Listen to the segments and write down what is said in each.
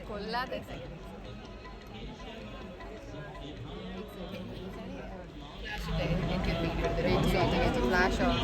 കൊല്ലാതെ flash on.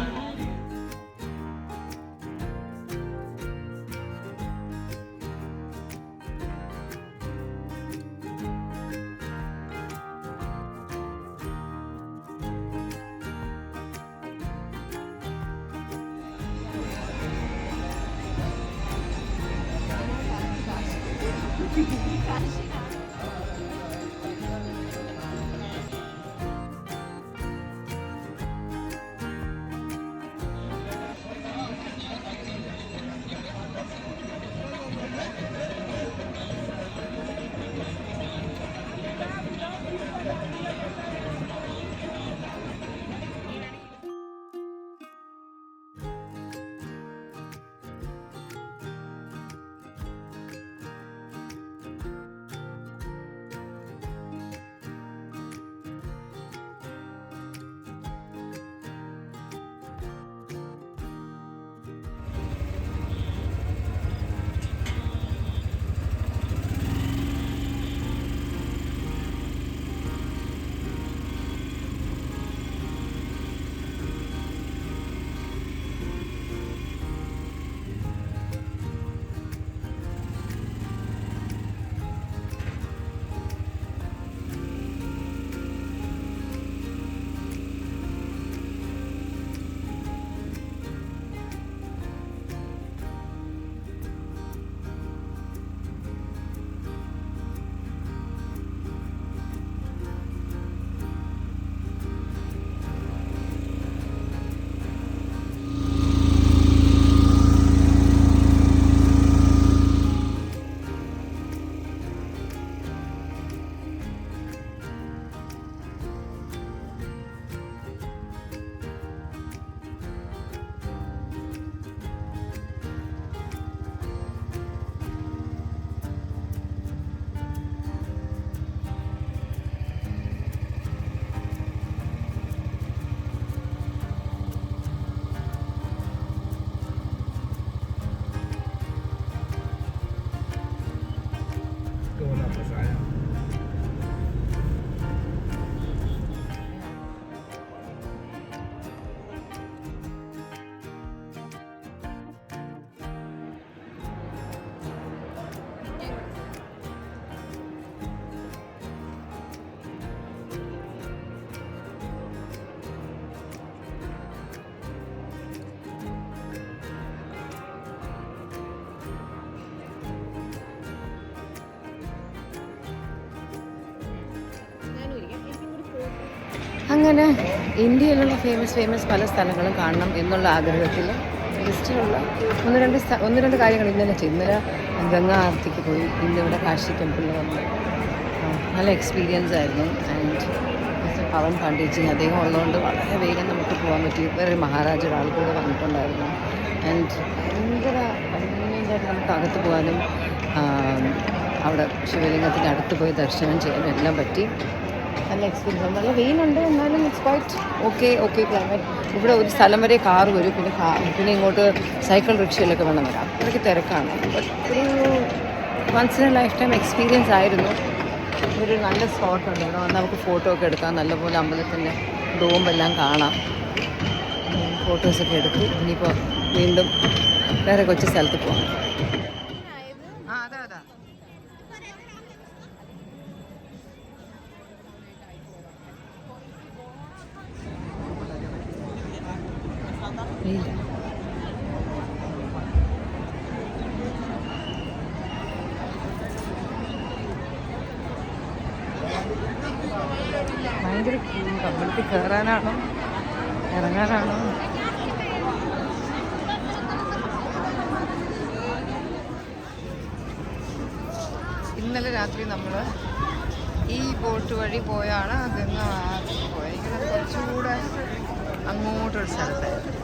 അങ്ങനെ ഇന്ത്യയിലുള്ള ഫേമസ് പല സ്ഥലങ്ങളും കാണണം എന്നുള്ള ആഗ്രഹത്തിൽ ലിസ്റ്റിലുള്ള ഒന്ന് രണ്ട് കാര്യങ്ങൾ ഇന്നലെ ചെയ്തു. ഇന്നലെ ഗംഗാ ആർത്തിക്ക് പോയി, ഇന്നിവിടെ കാശി ടെമ്പിളിൽ വന്നു. നല്ല എക്സ്പീരിയൻസ് ആയിരുന്നു. ആൻഡ് മിസ്റ്റർ പവൻ പാണ്ഡേജി, അദ്ദേഹം ഉള്ളതുകൊണ്ട് വളരെ വേഗം നമുക്ക് പോകാൻ പറ്റി. വേറെ മഹാരാജയുടെ ആൾ കൂടെ വന്നിട്ടുണ്ടായിരുന്നു. ആൻഡ് ഭയങ്കരമായിട്ട് നമുക്ക് അകത്ത് പോകാനും അവിടെ ശിവലിംഗത്തിൻ്റെ അടുത്ത് പോയി ദർശനം ചെയ്യാനും എല്ലാം പറ്റി. നല്ല എക്സ്പീരിയൻസ്. നല്ല വെയിലുണ്ട്, എന്നാലും ഇറ്റ്സ് ക്വൈറ്റ് ഓക്കെ ക്ലൈമറ്റ്. ഇവിടെ ഒരു സ്ഥലം വരെ കാറ് വരും, പിന്നെ ഇങ്ങോട്ട് സൈക്കിൾ റിക്ഷയിലൊക്കെ വേണം വരാം. അത്രയ്ക്ക് തിരക്കാണ്. ബട്ട് ഒരു once in a lifetime experience ആയിരുന്നു. ഒരു നല്ല സ്പോട്ടുണ്ട് ഇവിടെ വന്ന് നമുക്ക് ഫോട്ടോ ഒക്കെ എടുക്കാം. നല്ലപോലെ അമ്പലത്തിൻ്റെ ഡോമെല്ലാം കാണാം. ഫോട്ടോസൊക്കെ എടുത്ത് ഇനിയിപ്പോൾ വീണ്ടും വേറെ കൊച്ചു സ്ഥലത്ത് പോകാം. അതാ ഭയങ്കര അമ്പലത്തിൽ കയറാനാണോ ഇറങ്ങാനാണോ? ഇന്നലെ രാത്രി നമ്മൾ ഈ ബോട്ട് വഴി പോയാണ് ഗംഗ പോയത്. ഇങ്ങനെ കുറച്ചുകൂടെ അങ്ങോട്ടൊരു സ്ഥലത്തായിരുന്നു.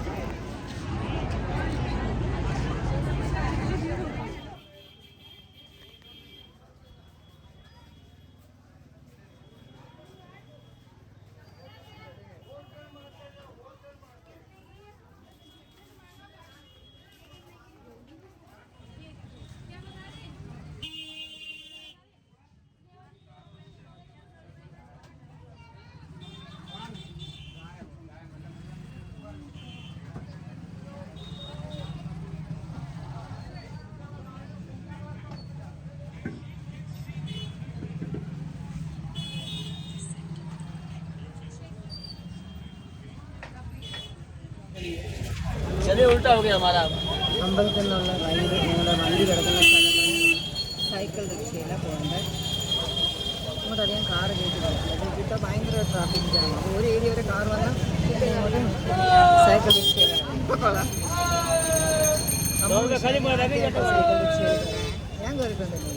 അമ്പലത്തിൽ നിന്നുള്ള റൈഡ്, ഞങ്ങളുടെ വണ്ടി കിടക്കുന്ന സ്ഥലങ്ങളിൽ സൈക്കിൾ റിക്ഷയിലാണ് പോകേണ്ടത്. അങ്ങോട്ടധികം കാറ് കയറ്റി കിടക്കില്ല. ഇപ്പോൾ ഭയങ്കര ട്രാഫിക് ജാം. അപ്പോൾ ഒരു ഏരിയ വരെ കാർ വന്നാൽ സൈക്കിൾ റിക്ഷയിലാണ്. സൈക്കിൾ റിക്ഷയിൽ ഞാൻ കയറിയിട്ടുണ്ടല്ലോ.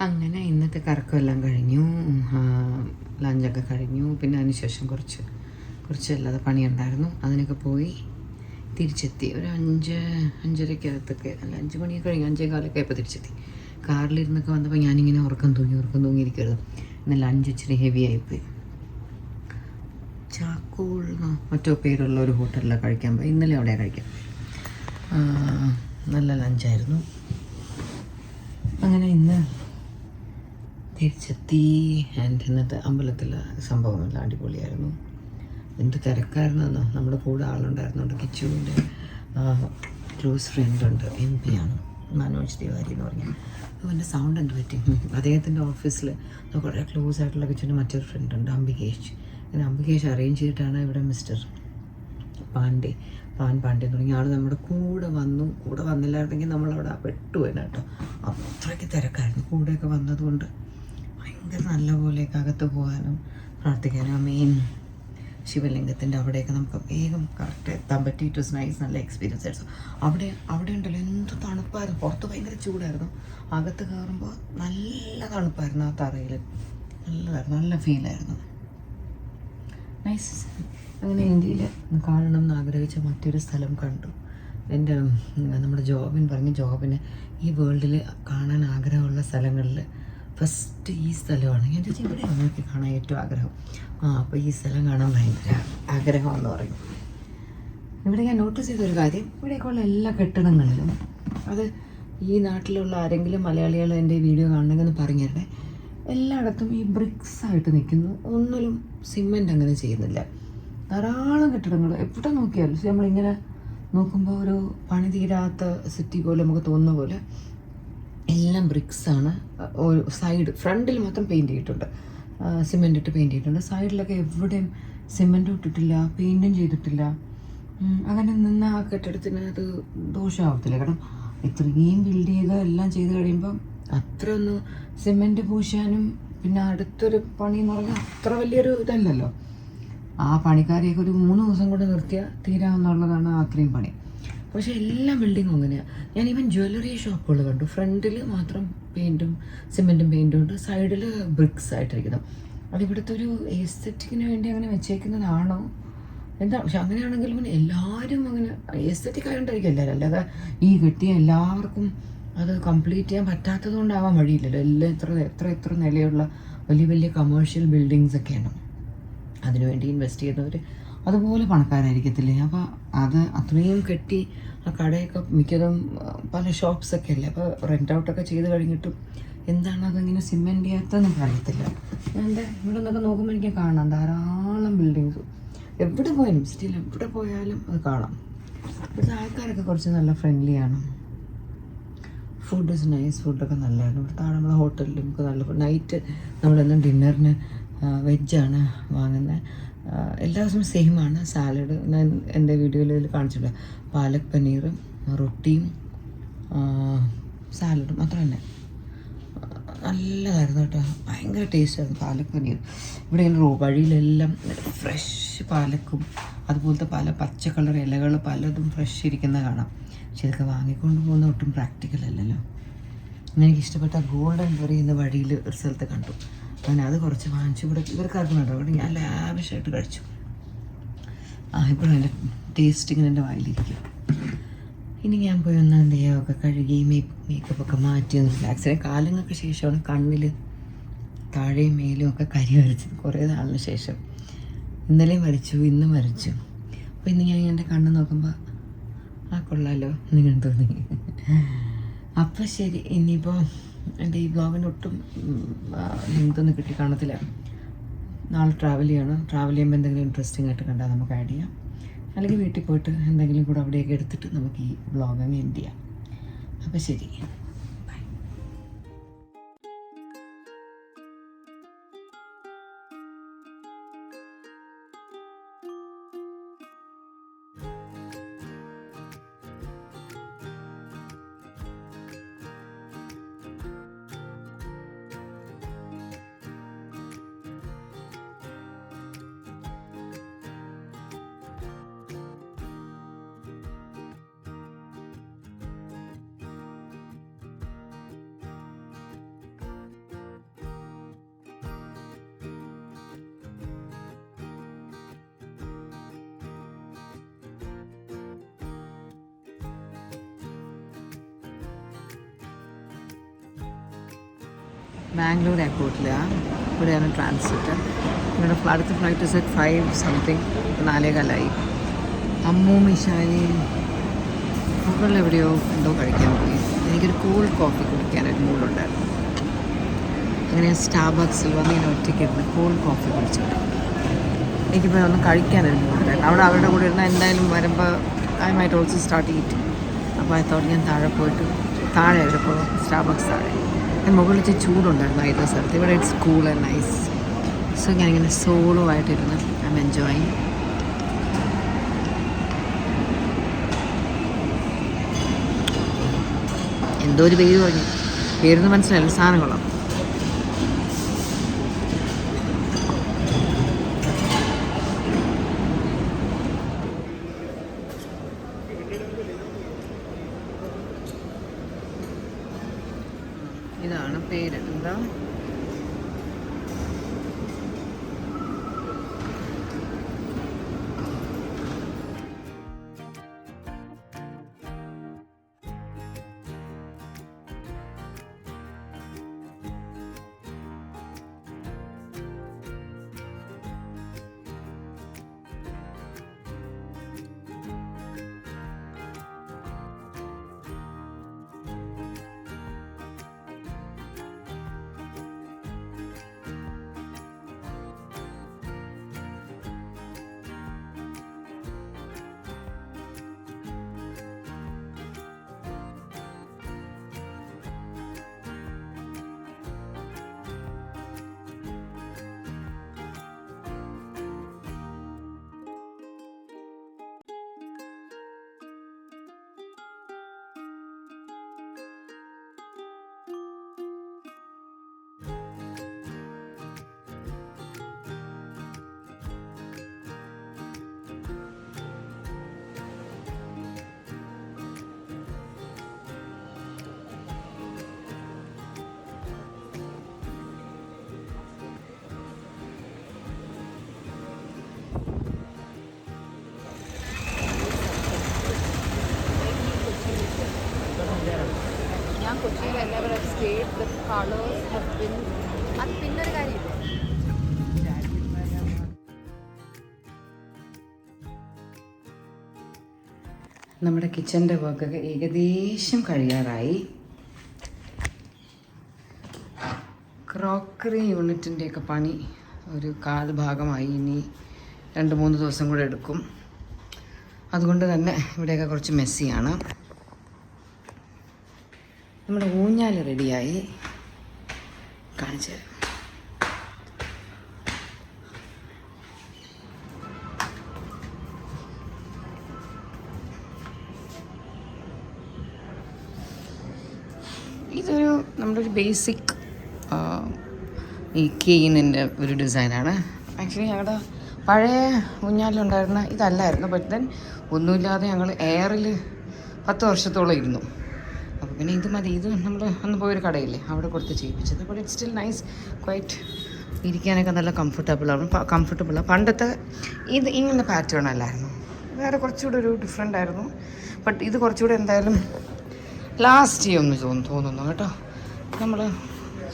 അങ്ങനെ ഇന്നത്തെ കറക്കമെല്ലാം കഴിഞ്ഞു, ലഞ്ചൊക്കെ കഴിഞ്ഞു. പിന്നെ അതിനുശേഷം കുറച്ചല്ലാതെ പണിയുണ്ടായിരുന്നു, അതിനൊക്കെ പോയി തിരിച്ചെത്തി. ഒരു 5:30-5:30 അല്ല 5 മണിയൊക്കെ കഴിഞ്ഞു, 5:15 ആയപ്പോൾ തിരിച്ചെത്തി. കാറിലിരുന്നൊക്കെ വന്നപ്പോൾ ഞാനിങ്ങനെ ഉറക്കം തൂങ്ങിയിരിക്കരുത്. ഇന്ന് ലഞ്ച് ഇച്ചിരി ഹെവി ആയിപ്പോയി. ചാക്കോൾ മറ്റോ പേരുള്ള ഒരു ഹോട്ടലിലാണ് കഴിക്കാൻ പോയി. ഇന്നലെ അവിടെയാണ് കഴിക്കാൻ. നല്ല ലഞ്ചായിരുന്നു. അങ്ങനെ ഇന്ന് തിരിച്ചെത്തി. ആൻഡ് ഇന്നത്തെ അമ്പലത്തിലെ സംഭവമെല്ലാം അടിപൊളിയായിരുന്നു. എന്ത് തിരക്കായിരുന്നെന്നോ. നമ്മുടെ കൂടെ ആളുണ്ടായിരുന്നുണ്ട്. കിച്ചുവിൻ്റെ ക്ലോസ് ഫ്രണ്ടുണ്ട്, MP ആണ്, മനോജ് തിവാരി എന്ന് പറഞ്ഞാൽ. അവൻ്റെ സൗണ്ട് എന്ത് പറ്റി. അദ്ദേഹത്തിൻ്റെ ഓഫീസിൽ കുറേ ക്ലോസ് ആയിട്ടുള്ള കിച്ചുവിൻ്റെ മറ്റൊരു ഫ്രണ്ടുണ്ട്, അംബികേഷ്. അങ്ങനെ അംബികേഷ് അറേഞ്ച് ചെയ്തിട്ടാണ് ഇവിടെ മിസ്റ്റർ പാണ്ഡെ തുടങ്ങിയ ആൾ നമ്മുടെ കൂടെ വന്നു. കൂടെ വന്നില്ലായിരുന്നെങ്കിൽ നമ്മളവിടെ പെട്ടുപോയിന് കേട്ടോ. അത്രയ്ക്ക് തിരക്കായിരുന്നു. കൂടെയൊക്കെ വന്നതുകൊണ്ട് ഭയങ്കര നല്ല പോലെയൊക്കെ അകത്ത് പോകാനും പ്രാർത്ഥിക്കാനും മെയിൻ ശിവലിംഗത്തിൻ്റെ അവിടെയൊക്കെ നമുക്ക് വേഗം കറക്റ്റ് എത്താൻ പറ്റി. It was nice. നല്ല എക്സ്പീരിയൻസ് ആയിരുന്നു. അവിടെ ഉണ്ടല്ലോ എന്ത് തണുപ്പായിരുന്നു. പുറത്ത് ഭയങ്കര ചൂടായിരുന്നു, അകത്ത് കയറുമ്പോൾ നല്ല തണുപ്പായിരുന്നു. ആ തറയിൽ നല്ലതായിരുന്നു, നല്ല ഫീലായിരുന്നു. നൈസ്. അങ്ങനെ ഇന്ത്യയിൽ കാണണം എന്ന് ആഗ്രഹിച്ച മറ്റൊരു സ്ഥലം കണ്ടു. നമ്മുടെ ജോബിന് ഈ വേൾഡിൽ കാണാൻ ആഗ്രഹമുള്ള സ്ഥലങ്ങളിൽ ഫസ്റ്റ് ഈ സ്ഥലമാണ്. ഞാൻ ചോദിച്ചാൽ ഇവിടെ നിങ്ങൾക്ക് കാണാൻ ഏറ്റവും ആഗ്രഹം. അപ്പോൾ ഈ സ്ഥലം കാണാൻ ഭയങ്കര ആഗ്രഹമെന്ന് പറയും. ഇവിടെ ഞാൻ നോട്ടീസ് ചെയ്തൊരു കാര്യം, ഇവിടേക്കുള്ള എല്ലാ കെട്ടിടങ്ങളിലും, അത് ഈ നാട്ടിലുള്ള ആരെങ്കിലും മലയാളികൾ എൻ്റെ വീഡിയോ കാണണമെങ്കിൽ ഒന്ന് പറഞ്ഞു തരണേ, എല്ലായിടത്തും ഈ ബ്രിക്സ് ആയിട്ട് നിൽക്കുന്നു. ഒന്നിലും സിമെൻ്റ് അങ്ങനെ ചെയ്യുന്നില്ല. ധാരാളം കെട്ടിടങ്ങൾ എവിടെ നോക്കിയാലും നമ്മളിങ്ങനെ നോക്കുമ്പോൾ ഒരു പണി തീരാത്ത സിറ്റി പോലെ നമുക്ക് തോന്നുന്ന പോലെ എല്ലാം ബ്രിക്സാണ്. സൈഡ് ഫ്രണ്ടിൽ മാത്രം പെയിൻറ്റ് ചെയ്തിട്ടുണ്ട്, സിമെൻ്റ് ഇട്ട് പെയിൻറ്റ് ചെയ്തിട്ടുണ്ട്. സൈഡിലൊക്കെ എവിടെയും സിമെൻറ്റും ഇട്ടിട്ടില്ല, പെയിൻറ്റും ചെയ്തിട്ടില്ല. അങ്ങനെ നിന്ന് ആ കെട്ടിടത്തിന് അത് ദോഷമാവത്തില്ല. കാരണം ഇത്രയും ബിൽഡ് ചെയ്ത് എല്ലാം ചെയ്ത് കഴിയുമ്പം അത്രയൊന്ന് സിമെൻറ്റ് പൂശാനും പിന്നെ അടുത്തൊരു പണി എന്ന് പറഞ്ഞാൽ അത്ര വലിയൊരു ഇതല്ലല്ലോ. ആ പണിക്കാരെയൊക്കെ ഒരു 3 ദിവസം കൊണ്ട് നിർത്തിയാൽ തീരാമെന്നുള്ളതാണ് അത്രയും പണി. പക്ഷേ എല്ലാ ബിൽഡിങ്ങും അങ്ങനെയാണ്. ഞാൻ ഈവൻ ജ്വല്ലറി ഷോപ്പുകൾ കണ്ടു, ഫ്രണ്ടിൽ മാത്രം പെയിൻറ്റും സിമെൻറ്റും പെയിൻറ്റും ഉണ്ട്, സൈഡിൽ ബ്രിക്സ് ആയിട്ടിരിക്കുന്നു. അതിവിടുത്തെ ഒരു എസ്തെറ്റിക്കിന് വേണ്ടി അങ്ങനെ വെച്ചേക്കുന്നതാണോ എന്താ? പക്ഷെ അങ്ങനെയാണെങ്കിലും പിന്നെ എല്ലാവരും അങ്ങനെ എസ്തെറ്റിക് ആയതുകൊണ്ടായിരിക്കും എല്ലാവരും, അല്ലാതെ ഈ കെട്ടിയ എല്ലാവർക്കും അത് കംപ്ലീറ്റ് ചെയ്യാൻ പറ്റാത്തത് കൊണ്ടാവാൻ വഴിയില്ലല്ലോ. എല്ലാം എത്ര നിലയുള്ള വലിയ വലിയ കമേഴ്ഷ്യൽ ബിൽഡിങ്സൊക്കെയാണ്. അതിനുവേണ്ടി ഇൻവെസ്റ്റ് ചെയ്യുന്നവർ അതുപോലെ പണക്കാരായിരിക്കത്തില്ലേ? അപ്പോൾ അത് അത്രയും കെട്ടി ആ കടയൊക്കെ മിക്കതും പല ഷോപ്സൊക്കെ അല്ലേ, അപ്പോൾ റെൻ്റ് ഔട്ടൊക്കെ ചെയ്ത് കഴിഞ്ഞിട്ടും എന്താണ് അതിങ്ങനെ സിമെൻറ്റ് ചെയ്യാത്തതെന്ന് പറയത്തില്ല. എൻ്റെ ഇവിടെ നിന്നൊക്കെ നോക്കുമ്പോൾ എനിക്ക് കാണാം ധാരാളം ബിൽഡിങ്സ്. എവിടെ പോയാലും സിറ്റിയിൽ എവിടെ പോയാലും അത് കാണാം. ഇവിടുത്തെ ആൾക്കാരൊക്കെ കുറച്ച് നല്ല ഫ്രണ്ട്ലിയാണ്. ഫുഡ് ഇസ് നൈസ്, ഫുഡൊക്കെ നല്ലതാണ്. ഇവിടുത്തെ നമ്മുടെ ഹോട്ടലിൽ നമുക്ക് നല്ല ഫുഡ്. നൈറ്റ് നമ്മളെന്നും ഡിന്നറിന് വെജാണ് വാങ്ങുന്നത്. എല്ലാ ദിവസവും സെയിമാണ്. സാലഡ് ഞാൻ എൻ്റെ വീഡിയോയിൽ കാണിച്ചിട്ടുണ്ട്. പാലക് പനീറും റൊട്ടിയും സാലഡും അത്ര തന്നെ. നല്ലതായിരുന്നു കേട്ടോ, ഭയങ്കര ടേസ്റ്റായിരുന്നു പാലക് പനീർ. ഇവിടെ ഇങ്ങനെ വഴിയിലെല്ലാം ഫ്രഷ് പാലക്കും അതുപോലത്തെ പല പച്ച കളർ ഇലകൾ പലതും ഫ്രഷ് ഇരിക്കുന്ന കാണാം. പക്ഷെ ഇതൊക്കെ വാങ്ങിക്കൊണ്ട് പോകുന്ന ഒട്ടും പ്രാക്ടിക്കൽ അല്ലല്ലോ. എനിക്കിഷ്ടപ്പെട്ട ഗോൾഡൻ ബെറി എന്ന വഴിയിൽ ഒരു സ്ഥലത്ത് കണ്ടു. അങ്ങനെ അത് കുറച്ച് വാങ്ങിച്ചു. ഇവർക്കാർക്കും കേട്ടോ, അവിടെ ഞാൻ ലാവിഷായിട്ട് കഴിച്ചു. ഇപ്പോഴും എൻ്റെ ടേസ്റ്റിങ്ങനെ എൻ്റെ വായിലിരിക്കും. ഇനി ഞാൻ പോയി ഒന്ന് ദേഹമൊക്കെ കഴുകി മേക്കപ്പൊക്കെ മാറ്റി ഒന്ന് റിലാക്സ് ചെയ്യാം. കാലങ്ങൾക്ക് ശേഷമാണ് കണ്ണിൽ താഴെയും മേലും ഒക്കെ കരി വരച്ചത്, കുറേ നാളിന് ശേഷം. ഇന്നലെയും വരച്ചു, ഇന്നും വരച്ചു. അപ്പോൾ ഇന്ന് ഞാൻ എൻ്റെ കണ്ണ് നോക്കുമ്പോൾ കൊള്ളാമല്ലോ എന്നിങ്ങനെ തോന്നി. അപ്പോൾ ശരി, ഇനിയിപ്പോൾ എൻ്റെ ഈ ബ്ലോഗിനൊട്ടും ലിങ്കൊന്നും കിട്ടി കാണത്തില്ല. നാളെ ട്രാവൽ ചെയ്യണം. ട്രാവൽ ചെയ്യുമ്പോൾ എന്തെങ്കിലും ഇൻട്രസ്റ്റിംഗ് ആയിട്ട് കണ്ടാൽ നമുക്ക് ആഡ് ചെയ്യാം, അല്ലെങ്കിൽ വീട്ടിൽ പോയിട്ട് എന്തെങ്കിലും കൂടെ അവിടെയൊക്കെ എടുത്തിട്ട് നമുക്ക് ഈ ബ്ലോഗ് അങ്ങ് എൻഡ് ചെയ്യാം. അപ്പോൾ ശരി. ബാംഗ്ലൂർ എയർപോർട്ടിലാണ്. ഇവിടെയാണ് ട്രാൻസിറ്റ്. ഇവിടെ അടുത്ത flight is at 5 something, 4:15. Ammu മിശാലി മുകളിലെവിടെയോ എന്തോ കഴിക്കാൻ പോയി. എനിക്കൊരു കൂൾ കോഫി കുടിക്കാനൊരു മൂടുണ്ടായിരുന്നു. അങ്ങനെ സ്റ്റാർബക്സിൽ വന്ന് ഞാൻ ഒറ്റയ്ക്കിരുന്ന് കൂൾ കോഫി കുടിച്ചു. എനിക്കിപ്പോൾ ഒന്ന് കഴിക്കാനൊരു മൂടുണ്ടായിരുന്നു. അവിടെ അവരുടെ കൂടെ ഇരുന്നാൽ എന്തായാലും വരുമ്പോൾ I might also start eat. അപ്പോൾ അതോടെ ഞാൻ താഴെ പോയിട്ട് താഴെ ഇപ്പോൾ സ്റ്റാർബക്സ് താഴെ മുകളിൽ വെച്ച് ചൂടുണ്ടായിരുന്നു ആയിരുന്ന സ്ഥലത്ത്. ഇവിടെ it's cool and nice. So ഞാനിങ്ങനെ സോളോ ആയിട്ടിരുന്ന് ഐ എം എൻജോയിങ്. എന്തോ ഒരു പേര് പറഞ്ഞു, പേരൊന്നും മനസ്സിലായില്ല, സാധനങ്ങളോ. ഇതാണ് പേര്. എന്താ കളേഴ്സ് ഹാവ് ബീൻ, അത് പിന്നൊരു കാര്യമില്ലേ, നമ്മുടെ കിച്ചൻ്റെ വർക്കൊക്കെ ഏകദേശം കഴിയാറായി. ക്രോക്കറി യൂണിറ്റിൻ്റെയൊക്കെ പണി ഒരു കാൽ ഭാഗമായി. ഇനി 2-3 ദിവസം കൂടെ എടുക്കും. അതുകൊണ്ട് തന്നെ ഇവിടെയൊക്കെ കുറച്ച് മെസ്സിയാണ്. നമ്മുടെ ഊഞ്ഞാൽ റെഡിയായി, കാണിച്ചു തരാം. ഇതൊരു നമ്മുടെ ഒരു ബേസിക് ഈ കെയിനിൻ്റെ ഒരു ഡിസൈനാണ്. ആക്ച്വലി ഞങ്ങളുടെ പഴയ ഊഞ്ഞാലുണ്ടായിരുന്ന ഇതല്ലായിരുന്നു. ബട്ട് ദെൻ ഒന്നുമില്ലാതെ ഞങ്ങൾ എയറിൽ 10 വർഷത്തോളം ഇരുന്നു. അപ്പോൾ പിന്നെ ഇത് മതി. ഇത് നമ്മൾ അന്ന് പോയൊരു കടയില്ലേ, അവിടെ കൊടുത്ത് ചെയ്യിപ്പിച്ചത്. But it's still nice, quite ഇരിക്കാനൊക്കെ നല്ല കംഫർട്ടബിളാണ്. പണ്ടത്തെ ഇത് ഇങ്ങനെ പാറ്റേൺ അല്ലായിരുന്നു, വേറെ കുറച്ചുകൂടെ ഒരു ഡിഫറെൻ്റ് ആയിരുന്നു. ബട്ട് ഇത് കുറച്ചുകൂടെ എന്തായാലും ലാസ്റ്റ് ചെയ്യുമെന്ന് തോന്നുന്നു കേട്ടോ. നമ്മൾ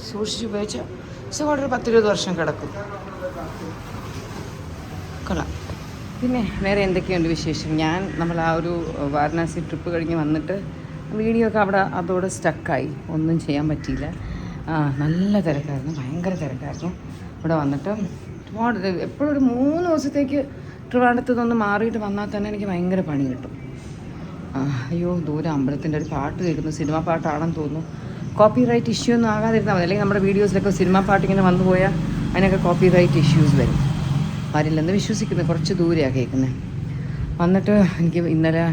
സൂക്ഷിച്ച് ഉപയോഗിച്ച സുഖമായിട്ട് ഒരു 10-20 വർഷം കിടക്കും. കൊള്ളാം. പിന്നെ വേറെ എന്തൊക്കെയുണ്ട് വിശേഷം? നമ്മൾ ആ ഒരു വാരണാസി ട്രിപ്പ് കഴിഞ്ഞ് വന്നിട്ട് വീഡിയോ ഒക്കെ അതോടെ സ്റ്റക്കായി, ഒന്നും ചെയ്യാൻ പറ്റിയില്ല. നല്ല തിരക്കായിരുന്നു, ഭയങ്കര തിരക്കായിരുന്നു. ഇവിടെ വന്നിട്ട് ഒരുപാട് എപ്പോഴും ഒരു 3 ദിവസത്തേക്ക് ട്രിവാൻഡ്രത്ത് നിന്ന് മാറിയിട്ട് വന്നാൽ തന്നെ എനിക്ക് ഭയങ്കര പണി കിട്ടും. അയ്യോ, ദൂരെ അമ്പലത്തിൻ്റെ ഒരു പാട്ട് കേൾക്കുന്നു, സിനിമ പാട്ടാണെന്ന് തോന്നുന്നു. കോപ്പി റൈറ്റ് ഇഷ്യൂ ഒന്നും ആകാതിരുന്നാൽ മതി. അല്ലെങ്കിൽ നമ്മുടെ വീഡിയോസിലൊക്കെ സിനിമ പാട്ട് ഇങ്ങനെ വന്നു പോയാൽ അതിനൊക്കെ കോപ്പി റൈറ്റ് ഇഷ്യൂസ് വരും. വരില്ലെന്ന് വിശ്വസിക്കുന്നു. കുറച്ച് ദൂരെയാണ് കേൾക്കുന്നത്. വന്നിട്ട് എനിക്ക് ഇന്നലെ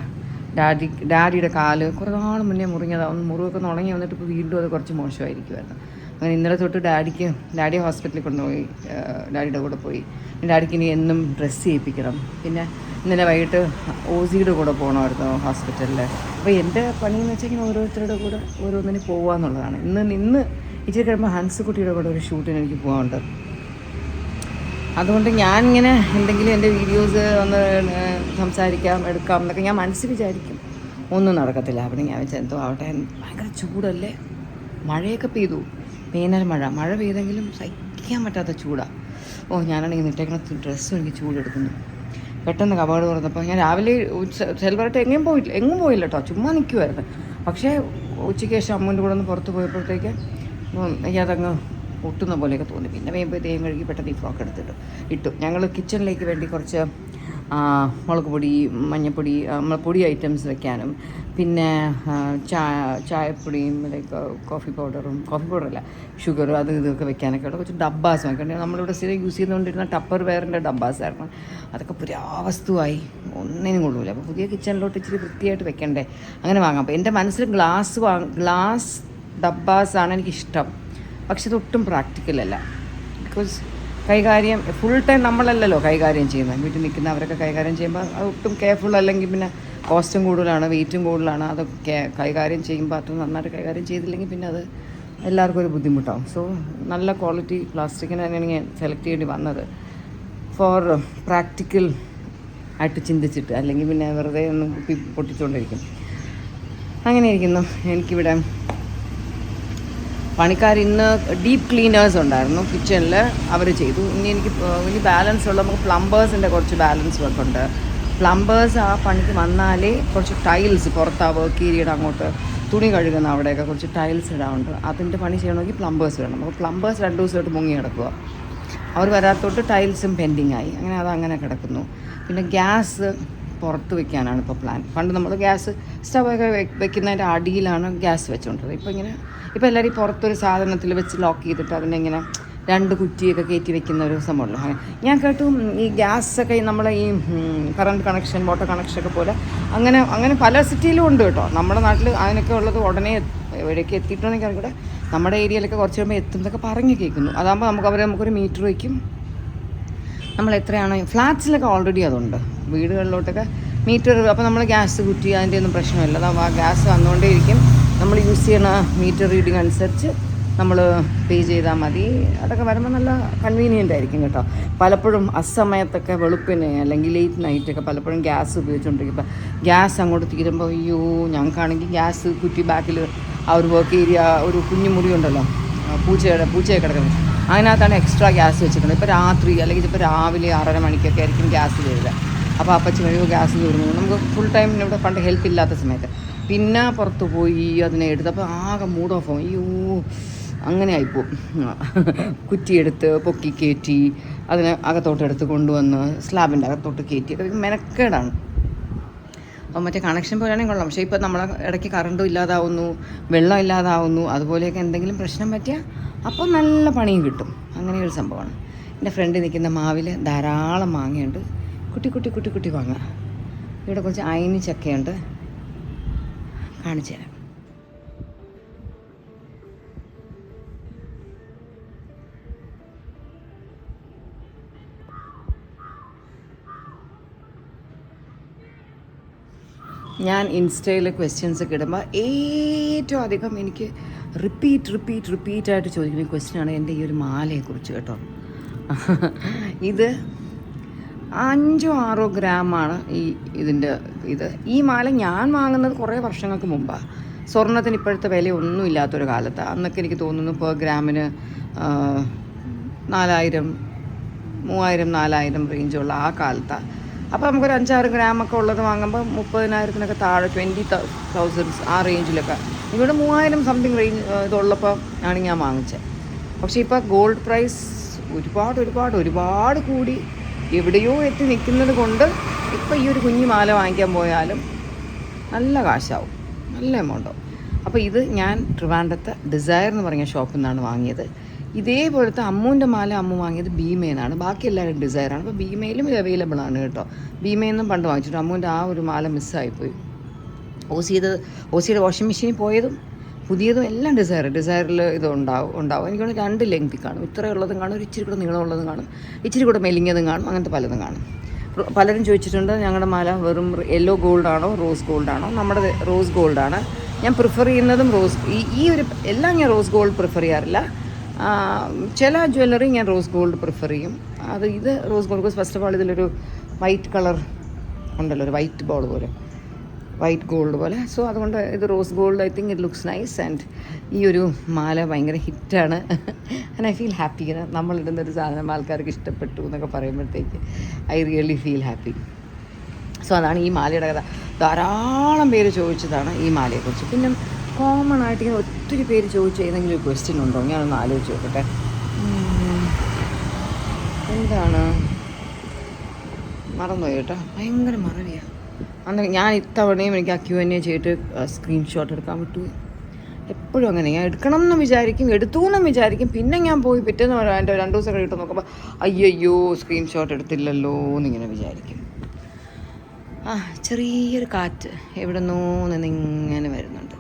ഡാഡിയുടെ കാല് കുറേ നാൾ മുന്നേ മുറിഞ്ഞതാണ്. മുറിവൊക്കെ ഉണങ്ങി വന്നിട്ട് ഇപ്പോൾ വീണ്ടും അത് കുറച്ച് മോശമായിരിക്കുമായിരുന്നു. അങ്ങനെ ഇന്നലെ തൊട്ട് ഡാഡിയെ ഹോസ്പിറ്റലിൽ കൊണ്ടുപോയി, ഡാഡിയുടെ കൂടെ പോയി. ഡാഡിക്ക് ഇനി എന്നും ഡ്രസ്സ് ചെയ്യിപ്പിക്കണം. പിന്നെ ഇന്നലെ വൈകിട്ട് ഓസിയുടെ കൂടെ പോകണമായിരുന്നു ഹോസ്പിറ്റലിൽ. അപ്പോൾ എൻ്റെ പണിയെന്ന് വെച്ചാൽ ഇങ്ങനെ ഓരോരുത്തരുടെ കൂടെ ഓരോന്നിന് പോകുക എന്നുള്ളതാണ്. ഇന്ന് ഇച്ചിരി കഴിയുമ്പോൾ ഹൻസുകുട്ടിയുടെ കൂടെ ഒരു ഷൂട്ടിന് എനിക്ക് പോകാനുണ്ട്. അതുകൊണ്ട് ഞാനിങ്ങനെ എന്തെങ്കിലും എൻ്റെ വീഡിയോസ് ഒന്ന് സംസാരിക്കാം, എടുക്കാം എന്നൊക്കെ ഞാൻ മനസ്സിൽ വിചാരിക്കും. ഒന്നും നടക്കത്തില്ല. അവിടെ ഞാൻ വെച്ചാൽ എന്തോ ആവട്ടെ, ഭയങ്കര ചൂടല്ലേ, മഴയൊക്കെ പെയ്തു, വേനൽ മഴ പെയ്തെങ്കിലും സഹിക്കാൻ പറ്റാത്ത ചൂടാണ്. ഞാനാണെങ്കിൽ നിട്ടേക്കണ ഡ്രസ്സും എനിക്ക് ചൂടെടുക്കുന്നു. പെട്ടെന്ന് കബോർഡ് തുറന്നപ്പോൾ ഞാൻ രാവിലെ സെൽവറായിട്ട് എങ്ങും പോയില്ല കേട്ടോ, ചുമ്മാ നിൽക്കുമായിരുന്നു. പക്ഷേ ഉച്ചയ്ക്ക് ശേഷം അമ്മൂൻ്റെ കൂടെ ഒന്ന് പുറത്ത് പോയപ്പോഴത്തേക്ക് അതങ്ങ് ഒട്ടുന്ന പോലെയൊക്കെ തോന്നി. പിന്നെ വേമ്പോ തേയും കഴുകി പെട്ടെന്ന് ഈ ഫ്രോക്ക് ഇട്ടു. ഞങ്ങൾ കിച്ചണിലേക്ക് വേണ്ടി കുറച്ച് മുളക് പൊടി, മഞ്ഞൾപ്പൊടി, നമ്മൾ പൊടി ഐറ്റംസ് വെക്കാനും, പിന്നെ ചായപ്പൊടിയും ലൈക്ക് കോഫി പൗഡറല്ല ഷുഗറും ഇതൊക്കെ വെക്കാനൊക്കെ ഉള്ള കുറച്ച് ഡബ്ബാസ് വാങ്ങിക്കണം. നമ്മളിവിടെ സ്ഥിരം യൂസ് ചെയ്തുകൊണ്ടിരുന്ന ടപ്പർ വെയറിൻ്റെ ഡബ്ബാസായിരുന്നു. അതൊക്കെ പുരാവസ്തുവായി, ഒന്നിനും കൊള്ളൂല. അപ്പോൾ പുതിയ കിച്ചണിലോട്ട് ഇച്ചിരി വൃത്തിയായിട്ട് വെക്കണ്ടേ, അങ്ങനെ വാങ്ങാം. അപ്പോൾ എൻ്റെ മനസ്സിൽ ഗ്ലാസ് ഡബ്ബാസാണ് എനിക്കിഷ്ടം. പക്ഷെ ഇതൊട്ടും പ്രാക്ടിക്കലല്ല. ബിക്കോസ് കൈകാര്യം ഫുൾ ടൈം നമ്മളല്ലല്ലോ കൈകാര്യം ചെയ്യുന്നത്. വീട്ടിൽ നിൽക്കുന്നവരൊക്കെ കൈകാര്യം ചെയ്യുമ്പോൾ അത് ഒട്ടും കെയർഫുൾ അല്ലെങ്കിൽ പിന്നെ കോസ്റ്റും കൂടുതലാണ്, വെയിറ്റും കൂടുതലാണ്. അതൊക്കെ കൈകാര്യം ചെയ്യുമ്പോൾ അത് നന്നായിട്ട് കൈകാര്യം ചെയ്തില്ലെങ്കിൽ പിന്നെ അത് എല്ലാവർക്കും ഒരു ബുദ്ധിമുട്ടാവും. സോ നല്ല ക്വാളിറ്റി പ്ലാസ്റ്റിക്കിന് തന്നെയാണ് ഞാൻ സെലക്ട് ചെയ്യേണ്ടി വന്നത്, ഫോർ പ്രാക്ടിക്കൽ ആയിട്ട് ചിന്തിച്ചിട്ട്. അല്ലെങ്കിൽ പിന്നെ വെറുതെ ഒന്ന് പൊട്ടിച്ചുകൊണ്ടിരിക്കും. അങ്ങനെ ഇരിക്കുന്നു. എനിക്കിവിടെ പണിക്കാർ ഇന്ന് ഡീപ്പ് ക്ലീനേഴ്സ് ഉണ്ടായിരുന്നു കിച്ചണിൽ, അവർ ചെയ്തു. ഇനി ബാലൻസ് ഉള്ള നമുക്ക് പ്ലംബേഴ്സിൻ്റെ കുറച്ച് ബാലൻസ് വർക്കുണ്ട്. പ്ലംബേഴ്സ് ആ പണിക്ക് വന്നാലേ കുറച്ച് ടൈൽസ് പുറത്ത് വർക്ക് ഏരിയയുടെ അങ്ങോട്ട് തുണി കഴുകുന്ന അവിടെയൊക്കെ കുറച്ച് ടൈൽസ് ഇടാറുണ്ട്. അതിൻ്റെ പണി ചെയ്യണമെങ്കിൽ പ്ലംബേഴ്സ് വേണം. അപ്പോൾ പ്ലംബേഴ്സ് 2 ദിവസമായിട്ട് മുങ്ങി കിടക്കുക. അവർ വരാത്തോട്ട് ടൈൽസും പെൻഡിങ് ആയി. അങ്ങനെ കിടക്കുന്നു. പിന്നെ ഗ്യാസ് പുറത്ത് വെക്കാനാണ് ഇപ്പോൾ പ്ലാൻ. പണ്ട് നമ്മൾ ഗ്യാസ് സ്റ്റവൊക്കെ വെക്കുന്നതിൻ്റെ അടിയിലാണ് ഗ്യാസ് വെച്ചുകൊണ്ടിരുന്നത്. ഇപ്പോൾ എല്ലാവരും പുറത്തൊരു സാധനത്തിൽ വെച്ച് ലോക്ക് ചെയ്തിട്ട് അതിനെ ഇങ്ങനെ 2 കുറ്റിയൊക്കെ കയറ്റി വെക്കുന്ന ഒരു സംഭവമല്ലോ. ഞാൻ കേട്ടു ഈ ഗ്യാസൊക്കെ നമ്മളെ ഈ കറണ്ട് കണക്ഷൻ, വാട്ടർ കണക്ഷനൊക്കെ പോലെ അങ്ങനെ പല സിറ്റിയിലും ഉണ്ട് കേട്ടോ. നമ്മുടെ നാട്ടിൽ അതിനൊക്കെ ഉള്ളത് ഉടനെ എവിടെയൊക്കെ എത്തിയിട്ടുണ്ടെങ്കിൽ അതുകൂടെ നമ്മുടെ ഏരിയയിലൊക്കെ കുറച്ച് കഴിയുമ്പോൾ എത്തുന്നതൊക്കെ പറഞ്ഞു കേൾക്കുന്നു. അതാകുമ്പോൾ നമുക്കൊരു മീറ്റർ വയ്ക്കും. നമ്മൾ എത്രയാണോ, ഫ്ലാറ്റ്സിലൊക്കെ ഓൾറെഡി അതുണ്ട്, വീടുകളിലോട്ടൊക്കെ മീറ്റർ. അപ്പോൾ നമ്മൾ ഗ്യാസ് കുറ്റി അതിൻ്റെ ഒന്നും പ്രശ്നമില്ല. ആ ഗ്യാസ് വന്നുകൊണ്ടേയിരിക്കും. നമ്മൾ യൂസ് ചെയ്യുന്ന മീറ്റർ റീഡിങ് അനുസരിച്ച് നമ്മൾ പേ ചെയ്താൽ മതി. അതൊക്കെ വരുമ്പോൾ നല്ല കൺവീനിയൻ്റ് ആയിരിക്കും കേട്ടോ. പലപ്പോഴും അസമയത്തൊക്കെ വെളുപ്പിന് അല്ലെങ്കിൽ ലേറ്റ് നൈറ്റൊക്കെ പലപ്പോഴും ഗ്യാസ് ഉപയോഗിച്ചുകൊണ്ടിരിക്കും. ഇപ്പം ഗ്യാസ് അങ്ങോട്ട് തീരുമ്പോൾ ഞങ്ങൾക്കാണെങ്കിൽ ഗ്യാസ് കുറ്റി ബാക്കിൽ ആ ഒരു വർക്ക് ഏരിയ, ഒരു കുഞ്ഞു മുറി ഉണ്ടല്ലോ, പൂച്ചയെ കിടക്കുന്നത്, അതിനകത്താണ് എക്സ്ട്രാ ഗ്യാസ് വെച്ചിട്ടുണ്ട്. ഇപ്പോൾ രാത്രി അല്ലെങ്കിൽ ഇപ്പോൾ രാവിലെ 6:30 മണിക്കൊക്കെ ആയിരിക്കും ഗ്യാസ് വരിക. അപ്പോൾ അപ്പച്ചി കഴിയുമ്പോൾ ഗ്യാസ് തീർന്നു. നമുക്ക് ഫുൾ ടൈം ഇവിടെ പണ്ട് ഹെൽപ്പ് ഇല്ലാത്ത സമയത്ത് പിന്നെ പുറത്ത് പോയി അതിനെ എടുത്ത്, അപ്പോൾ ആകെ മൂഡ് ഓഫ് ആവും. അയ്യോ അങ്ങനെ ആയിപ്പോവും. കുറ്റിയെടുത്ത് പൊക്കി കയറ്റി അതിനെ അകത്തോട്ടെടുത്ത് കൊണ്ടുവന്ന് സ്ലാബിൻ്റെ അകത്തോട്ട് കയറ്റി, അതൊക്കെ മെനക്കേടാണ്. അപ്പം മറ്റേ കണക്ഷൻ പോലെയാണെങ്കിൽ കൊള്ളാം. പക്ഷേ ഇപ്പോൾ നമ്മളെ ഇടയ്ക്ക് കറണ്ടും ഇല്ലാതാവുന്നു, വെള്ളം ഇല്ലാതാവുന്നു, അതുപോലെയൊക്കെ എന്തെങ്കിലും പ്രശ്നം പറ്റിയാൽ അപ്പോൾ നല്ല പണിയും കിട്ടും. അങ്ങനെയൊരു സംഭവമാണ്. എൻ്റെ ഫ്രണ്ട് നിൽക്കുന്ന മാവിൽ ധാരാളം മാങ്ങയുണ്ട്, കുട്ടി കുട്ടി കുട്ടി കുട്ടി മാങ്ങ. ഇവിടെ കുറച്ച് അയിന് ചക്കയുണ്ട്, കാണിച്ചു തരാം. ഞാൻ ഇൻസ്റ്റയിൽ ക്വസ്റ്റ്യൻസ് ഒക്കെ ഇടുമ്പോൾ ഏറ്റവും അധികം എനിക്ക് റിപ്പീറ്റായിട്ട് ചോദിക്കുന്ന ക്വസ്റ്റ്യനാണ് എൻ്റെ ഈ ഒരു മാലയെക്കുറിച്ച് കേട്ടോ. ഇത് 5-6 ഗ്രാമാണ് ഇത്. ഈ മാല ഞാൻ വാങ്ങുന്നത് കുറേ വർഷങ്ങൾക്ക് മുമ്പാണ്. സ്വർണ്ണത്തിന് ഇപ്പോഴത്തെ വില ഒന്നും ഇല്ലാത്തൊരു കാലത്താണ്. അന്നൊക്കെ എനിക്ക് തോന്നുന്നു ഇപ്പോൾ ഗ്രാമിന് 4000, 3000, 4000 റേഞ്ചുള്ള ആ കാലത്താണ്. അപ്പോൾ നമുക്കൊരു 5-6 ഗ്രാമൊക്കെ ഉള്ളത് വാങ്ങുമ്പോൾ 30,000-നൊക്കെ താഴെ, 20,000 ആ റേഞ്ചിലൊക്കെ. ഇവിടെ 3000 സംതിങ് റേഞ്ച് ഇതുള്ളപ്പോൾ ആണ് ഞാൻ വാങ്ങിച്ചത്. പക്ഷേ ഇപ്പോൾ ഗോൾഡ് പ്രൈസ് ഒരുപാട് കൂടി എവിടെയോ എത്തി നിൽക്കുന്നത് കൊണ്ട് ഇപ്പോൾ ഈ ഒരു കുഞ്ഞു മാല വാങ്ങിക്കാൻ പോയാലും നല്ല കാശാവും, നല്ല എമൗണ്ടാവും. അപ്പോൾ ഇത് ഞാൻ ട്രിവാൻഡ്രത്ത് ഡിസയർ എന്ന് പറഞ്ഞ ഷോപ്പിൽ നിന്നാണ് വാങ്ങിയത്. ഇതേപോലത്തെ അമ്മൂൻ്റെ മാല അമ്മ വാങ്ങിയത് ഭീമേന്നാണ്, ബാക്കി എല്ലാവരും ഡിസയറാണ്. അപ്പോൾ ഭീമയിലും ഇത് അവൈലബിൾ ആണ് കേട്ടോ. ഭീമയെന്നും പണ്ട് വാങ്ങിച്ചിട്ട് അമ്മൂൻ്റെ ആ ഒരു മാല മിസ്സായിപ്പോയി. ഓസിയുടെ വാഷിംഗ് മെഷീനിൽ പോയതും പുതിയതും എല്ലാം ഡിസയറിൽ ഇത് ഉണ്ടാവും. എനിക്കൊന്ന് 2 ലെങ്തി കാണും, ഇത്രയുള്ളതും കാണും, ഒരു ഇച്ചിരി കൂടെ നീളമുള്ളതും കാണും, ഇച്ചിരി കൂടെ മെലിഞ്ഞതും കാണും, അങ്ങനത്തെ പലതും കാണും. പലരും ചോദിച്ചിട്ടുണ്ട് ഞങ്ങളുടെ മാല വെറും യെല്ലോ ഗോൾഡാണോ റോസ് ഗോൾഡാണോ. നമ്മുടെ റോസ് ഗോൾഡാണ്. ഞാൻ പ്രിഫർ ചെയ്യുന്നതും ഈ ഒരു എല്ലാം ഞാൻ റോസ് ഗോൾഡ് പ്രിഫർ ചെയ്യാറില്ല. ചില ജ്വല്ലറി ഞാൻ റോസ് ഗോൾഡ് പ്രിഫർ ചെയ്യും. ഇത് rose gold because first of all ഇതിലൊരു വൈറ്റ് കളർ ഉണ്ടല്ലോ, ഒരു വൈറ്റ് ബോൾ പോലെ, വൈറ്റ് ഗോൾഡ് പോലെ. സോ അതുകൊണ്ട് ഇത് rose gold, I think it looks nice. And ഈ ഒരു മാല ഭയങ്കര ഹിറ്റാണ്. And I feel happy. നമ്മളിടുന്നൊരു സാധനം ആൾക്കാർക്ക് ഇഷ്ടപ്പെട്ടു എന്നൊക്കെ പറയുമ്പോഴത്തേക്ക് I really feel happy. So അതാണ് ഈ മാലയുടെ കഥ. ധാരാളം പേര് ചോദിച്ചതാണ് ഈ മാലയെക്കുറിച്ച്. പിന്നെ കോമൺ ആയിട്ട് ഇങ്ങനെ ഒത്തിരി പേര് ചോദിച്ച ഏതെങ്കിലും ഒരു ക്വസ്റ്റ്യൻ ഉണ്ടോ, ഞാനൊന്ന് ആലോചിച്ച് നോക്കട്ടെ. എന്താണ്, മറന്നുപോയി കേട്ടോ, ഭയങ്കര മറവിയാണ്. അന്ന് ഞാൻ ഇത്തവണയും എനിക്ക് ആ Q&A ചെയ്തിട്ട് സ്ക്രീൻഷോട്ട് എടുക്കാൻ വിട്ടു. എപ്പോഴും അങ്ങനെ ഞാൻ എടുക്കണം എന്ന് വിചാരിക്കും, എടുത്തുവെന്നും വിചാരിക്കും, പിന്നെ ഞാൻ പോയി പിറ്റേന്ന് എൻ്റെ 2 ദിവസം കഴിഞ്ഞിട്ട് നോക്കുമ്പോൾ അയ്യോ സ്ക്രീൻഷോട്ട് എടുത്തില്ലല്ലോ എന്നിങ്ങനെ വിചാരിക്കും. ചെറിയൊരു കാറ്റ് എവിടെ നിന്നോ ഇങ്ങനെ വരുന്നുണ്ട്,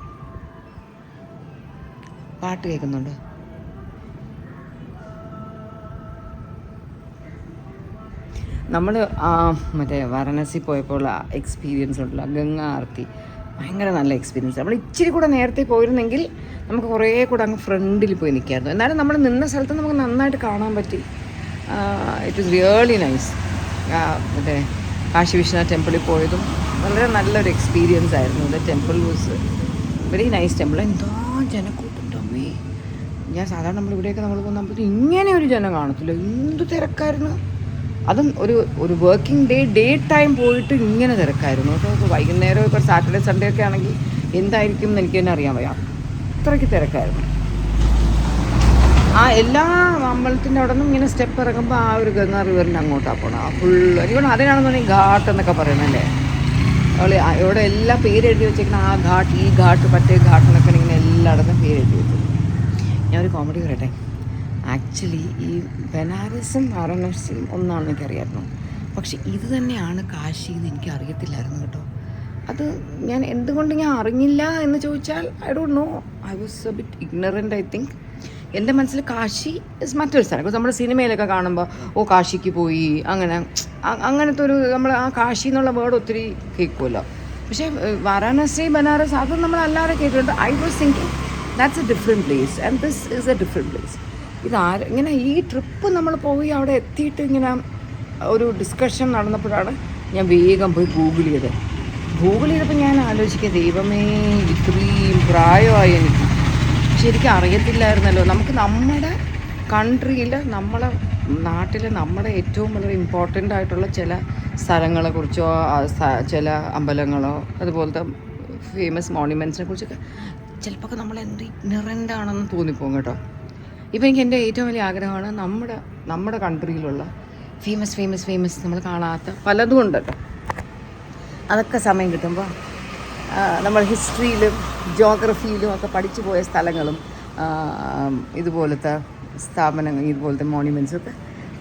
പാട്ട് കേൾക്കുന്നുണ്ട്. നമ്മൾ മറ്റേ വാരണാസി പോയപ്പോൾ എക്സ്പീരിയൻസ് ഉണ്ടല്ലോ, ഗംഗാ ആർത്തി, ഭയങ്കര നല്ല എക്സ്പീരിയൻസ്. നമ്മൾ ഇച്ചിരി കൂടെ നേരത്തെ പോയിരുന്നെങ്കിൽ നമുക്ക് കുറേ കൂടെ അങ്ങ് ഫ്രണ്ടിൽ പോയി നിൽക്കായിരുന്നു. എന്നാലും നമ്മൾ നിന്ന സ്ഥലത്ത് നമുക്ക് നന്നായിട്ട് കാണാൻ പറ്റി. It is really nice. മറ്റേ കാശി വിശ്വനാഥ് ടെമ്പിളിൽ പോയതും വളരെ നല്ലൊരു എക്സ്പീരിയൻസ് ആയിരുന്നു. The temple was very nice temple. എന്താ ജനക്കൂട്ടുണ്ടമ്മേ! ഞാൻ സാധാരണ നമ്മളിവിടെയൊക്കെ നമ്മൾ പോകുമ്പോൾ ഇങ്ങനെ ഒരു ജനം കാണത്തില്ല, എന്ത് തിരക്കായിരുന്നു. അതും ഒരു വർക്കിംഗ് ഡേ ടൈം പോയിട്ട് ഇങ്ങനെ തിരക്കായിരുന്നു. അപ്പോൾ വൈകുന്നേരം ഇപ്പോൾ സാറ്റർഡേ സൺഡേ ഒക്കെ ആണെങ്കിൽ എന്തായിരിക്കും എന്ന് എനിക്ക് തന്നെ അറിയാൻ വയ്യ, അത്രയ്ക്ക് തിരക്കായിരുന്നു. എല്ലാ അമ്പലത്തിൻ്റെ അവിടെ നിന്നും ഇങ്ങനെ സ്റ്റെപ്പ് ഇറങ്ങുമ്പോൾ ആ ഒരു ഗംഗാ റിവറിൻ്റെ അങ്ങോട്ടാണ് പോകണം. ആ ഫുള്ള് എനിക്ക് അതിനാണെന്നുണ്ടെങ്കിൽ ഘാട്ട് എന്നൊക്കെ പറയണല്ലേ. അവൾ ഇവിടെ എല്ലാ പേര് എഴുതി വെച്ചേക്കുന്ന ആ ഘാട്ട്, ഈ ഘാട്ട്, മറ്റേ ഘാട്ട് എന്നൊക്കെ ഇങ്ങനെ എല്ലായിടത്തും പേര് എഴുതി വെച്ചു. ഞാനൊരു കോമഡി പറയട്ടെ. ആക്ച്വലി ഈ ബനാറസും വാരണാസിയും ഒന്നാണെന്ന് എനിക്കറിയാമായിരുന്നു, പക്ഷെ ഇത് തന്നെയാണ് കാശി എന്ന് എനിക്ക് അറിയത്തില്ലായിരുന്നു കേട്ടോ. അത് ഞാൻ എന്തുകൊണ്ട് ഞാൻ അറിഞ്ഞില്ല എന്ന് ചോദിച്ചാൽ I don't know, I was A bit ignorant. I think എൻ്റെ മനസ്സിൽ കാശി ഇസ് മറ്റൊരു സ്ഥലം. ബിക്കോസ് നമ്മുടെ സിനിമയിലൊക്കെ കാണുമ്പോൾ കാശിക്ക് പോയി അങ്ങനത്തെ ഒരു നമ്മൾ ആ കാശി എന്നുള്ള വേർഡ് ഒത്തിരി കേൾക്കുമല്ലോ. പക്ഷേ വാരണാസി, ബനാറസ് അതും നമ്മൾ അല്ലാതെ കേട്ടിട്ടുണ്ട്. I was thinking that's A different place and this is A different place. ഇങ്ങനെ ഈ ട്രിപ്പ് നമ്മൾ പോയി അവിടെ എത്തിയിട്ട് ഇങ്ങനെ ഒരു ഡിസ്കഷൻ നടന്നപ്പോഴാണ് ഞാൻ വേഗം പോയി ഗൂഗിൾ ചെയ്തത്. ഗൂഗിൾ ചെയ്തപ്പോൾ ഞാൻ ആലോചിക്കുക, ദൈവമേ ഇത്രയും പ്രായമായി എനിക്ക്, ശരിക്കും അറിയത്തില്ലായിരുന്നല്ലോ നമുക്ക് നമ്മുടെ കൺട്രിയിൽ, നമ്മളെ നാട്ടിൽ, നമ്മുടെ ഏറ്റവും വളരെ ഇമ്പോർട്ടൻ്റ് ആയിട്ടുള്ള ചില സ്ഥലങ്ങളെക്കുറിച്ചോ ചില അമ്പലങ്ങളോ അതുപോലത്തെ ഫേമസ് മോണ്യുമെൻറ്റ്സിനെ കുറിച്ചൊക്കെ ചിലപ്പോൾ നമ്മൾ എന്ത് ഇഗ്നറൻ്റ് ആണെന്ന് തോന്നിപ്പോകും കേട്ടോ. ഇപ്പോൾ എനിക്ക് എൻ്റെ ഏറ്റവും വലിയ ആഗ്രഹമാണ് നമ്മുടെ കൺട്രിയിലുള്ള ഫേമസ് നമ്മൾ കാണാത്ത പലതും ഉണ്ട് കേട്ടോ. അതൊക്കെ സമയം കിട്ടുമ്പോൾ നമ്മൾ ഹിസ്റ്ററിയിലും ജോഗ്രഫിയിലും ഒക്കെ പഠിച്ചു പോയ സ്ഥലങ്ങളും ഇതുപോലത്തെ സ്ഥാപനങ്ങൾ, ഇതുപോലത്തെ മോണ്യുമെൻറ്റ്സും ഒക്കെ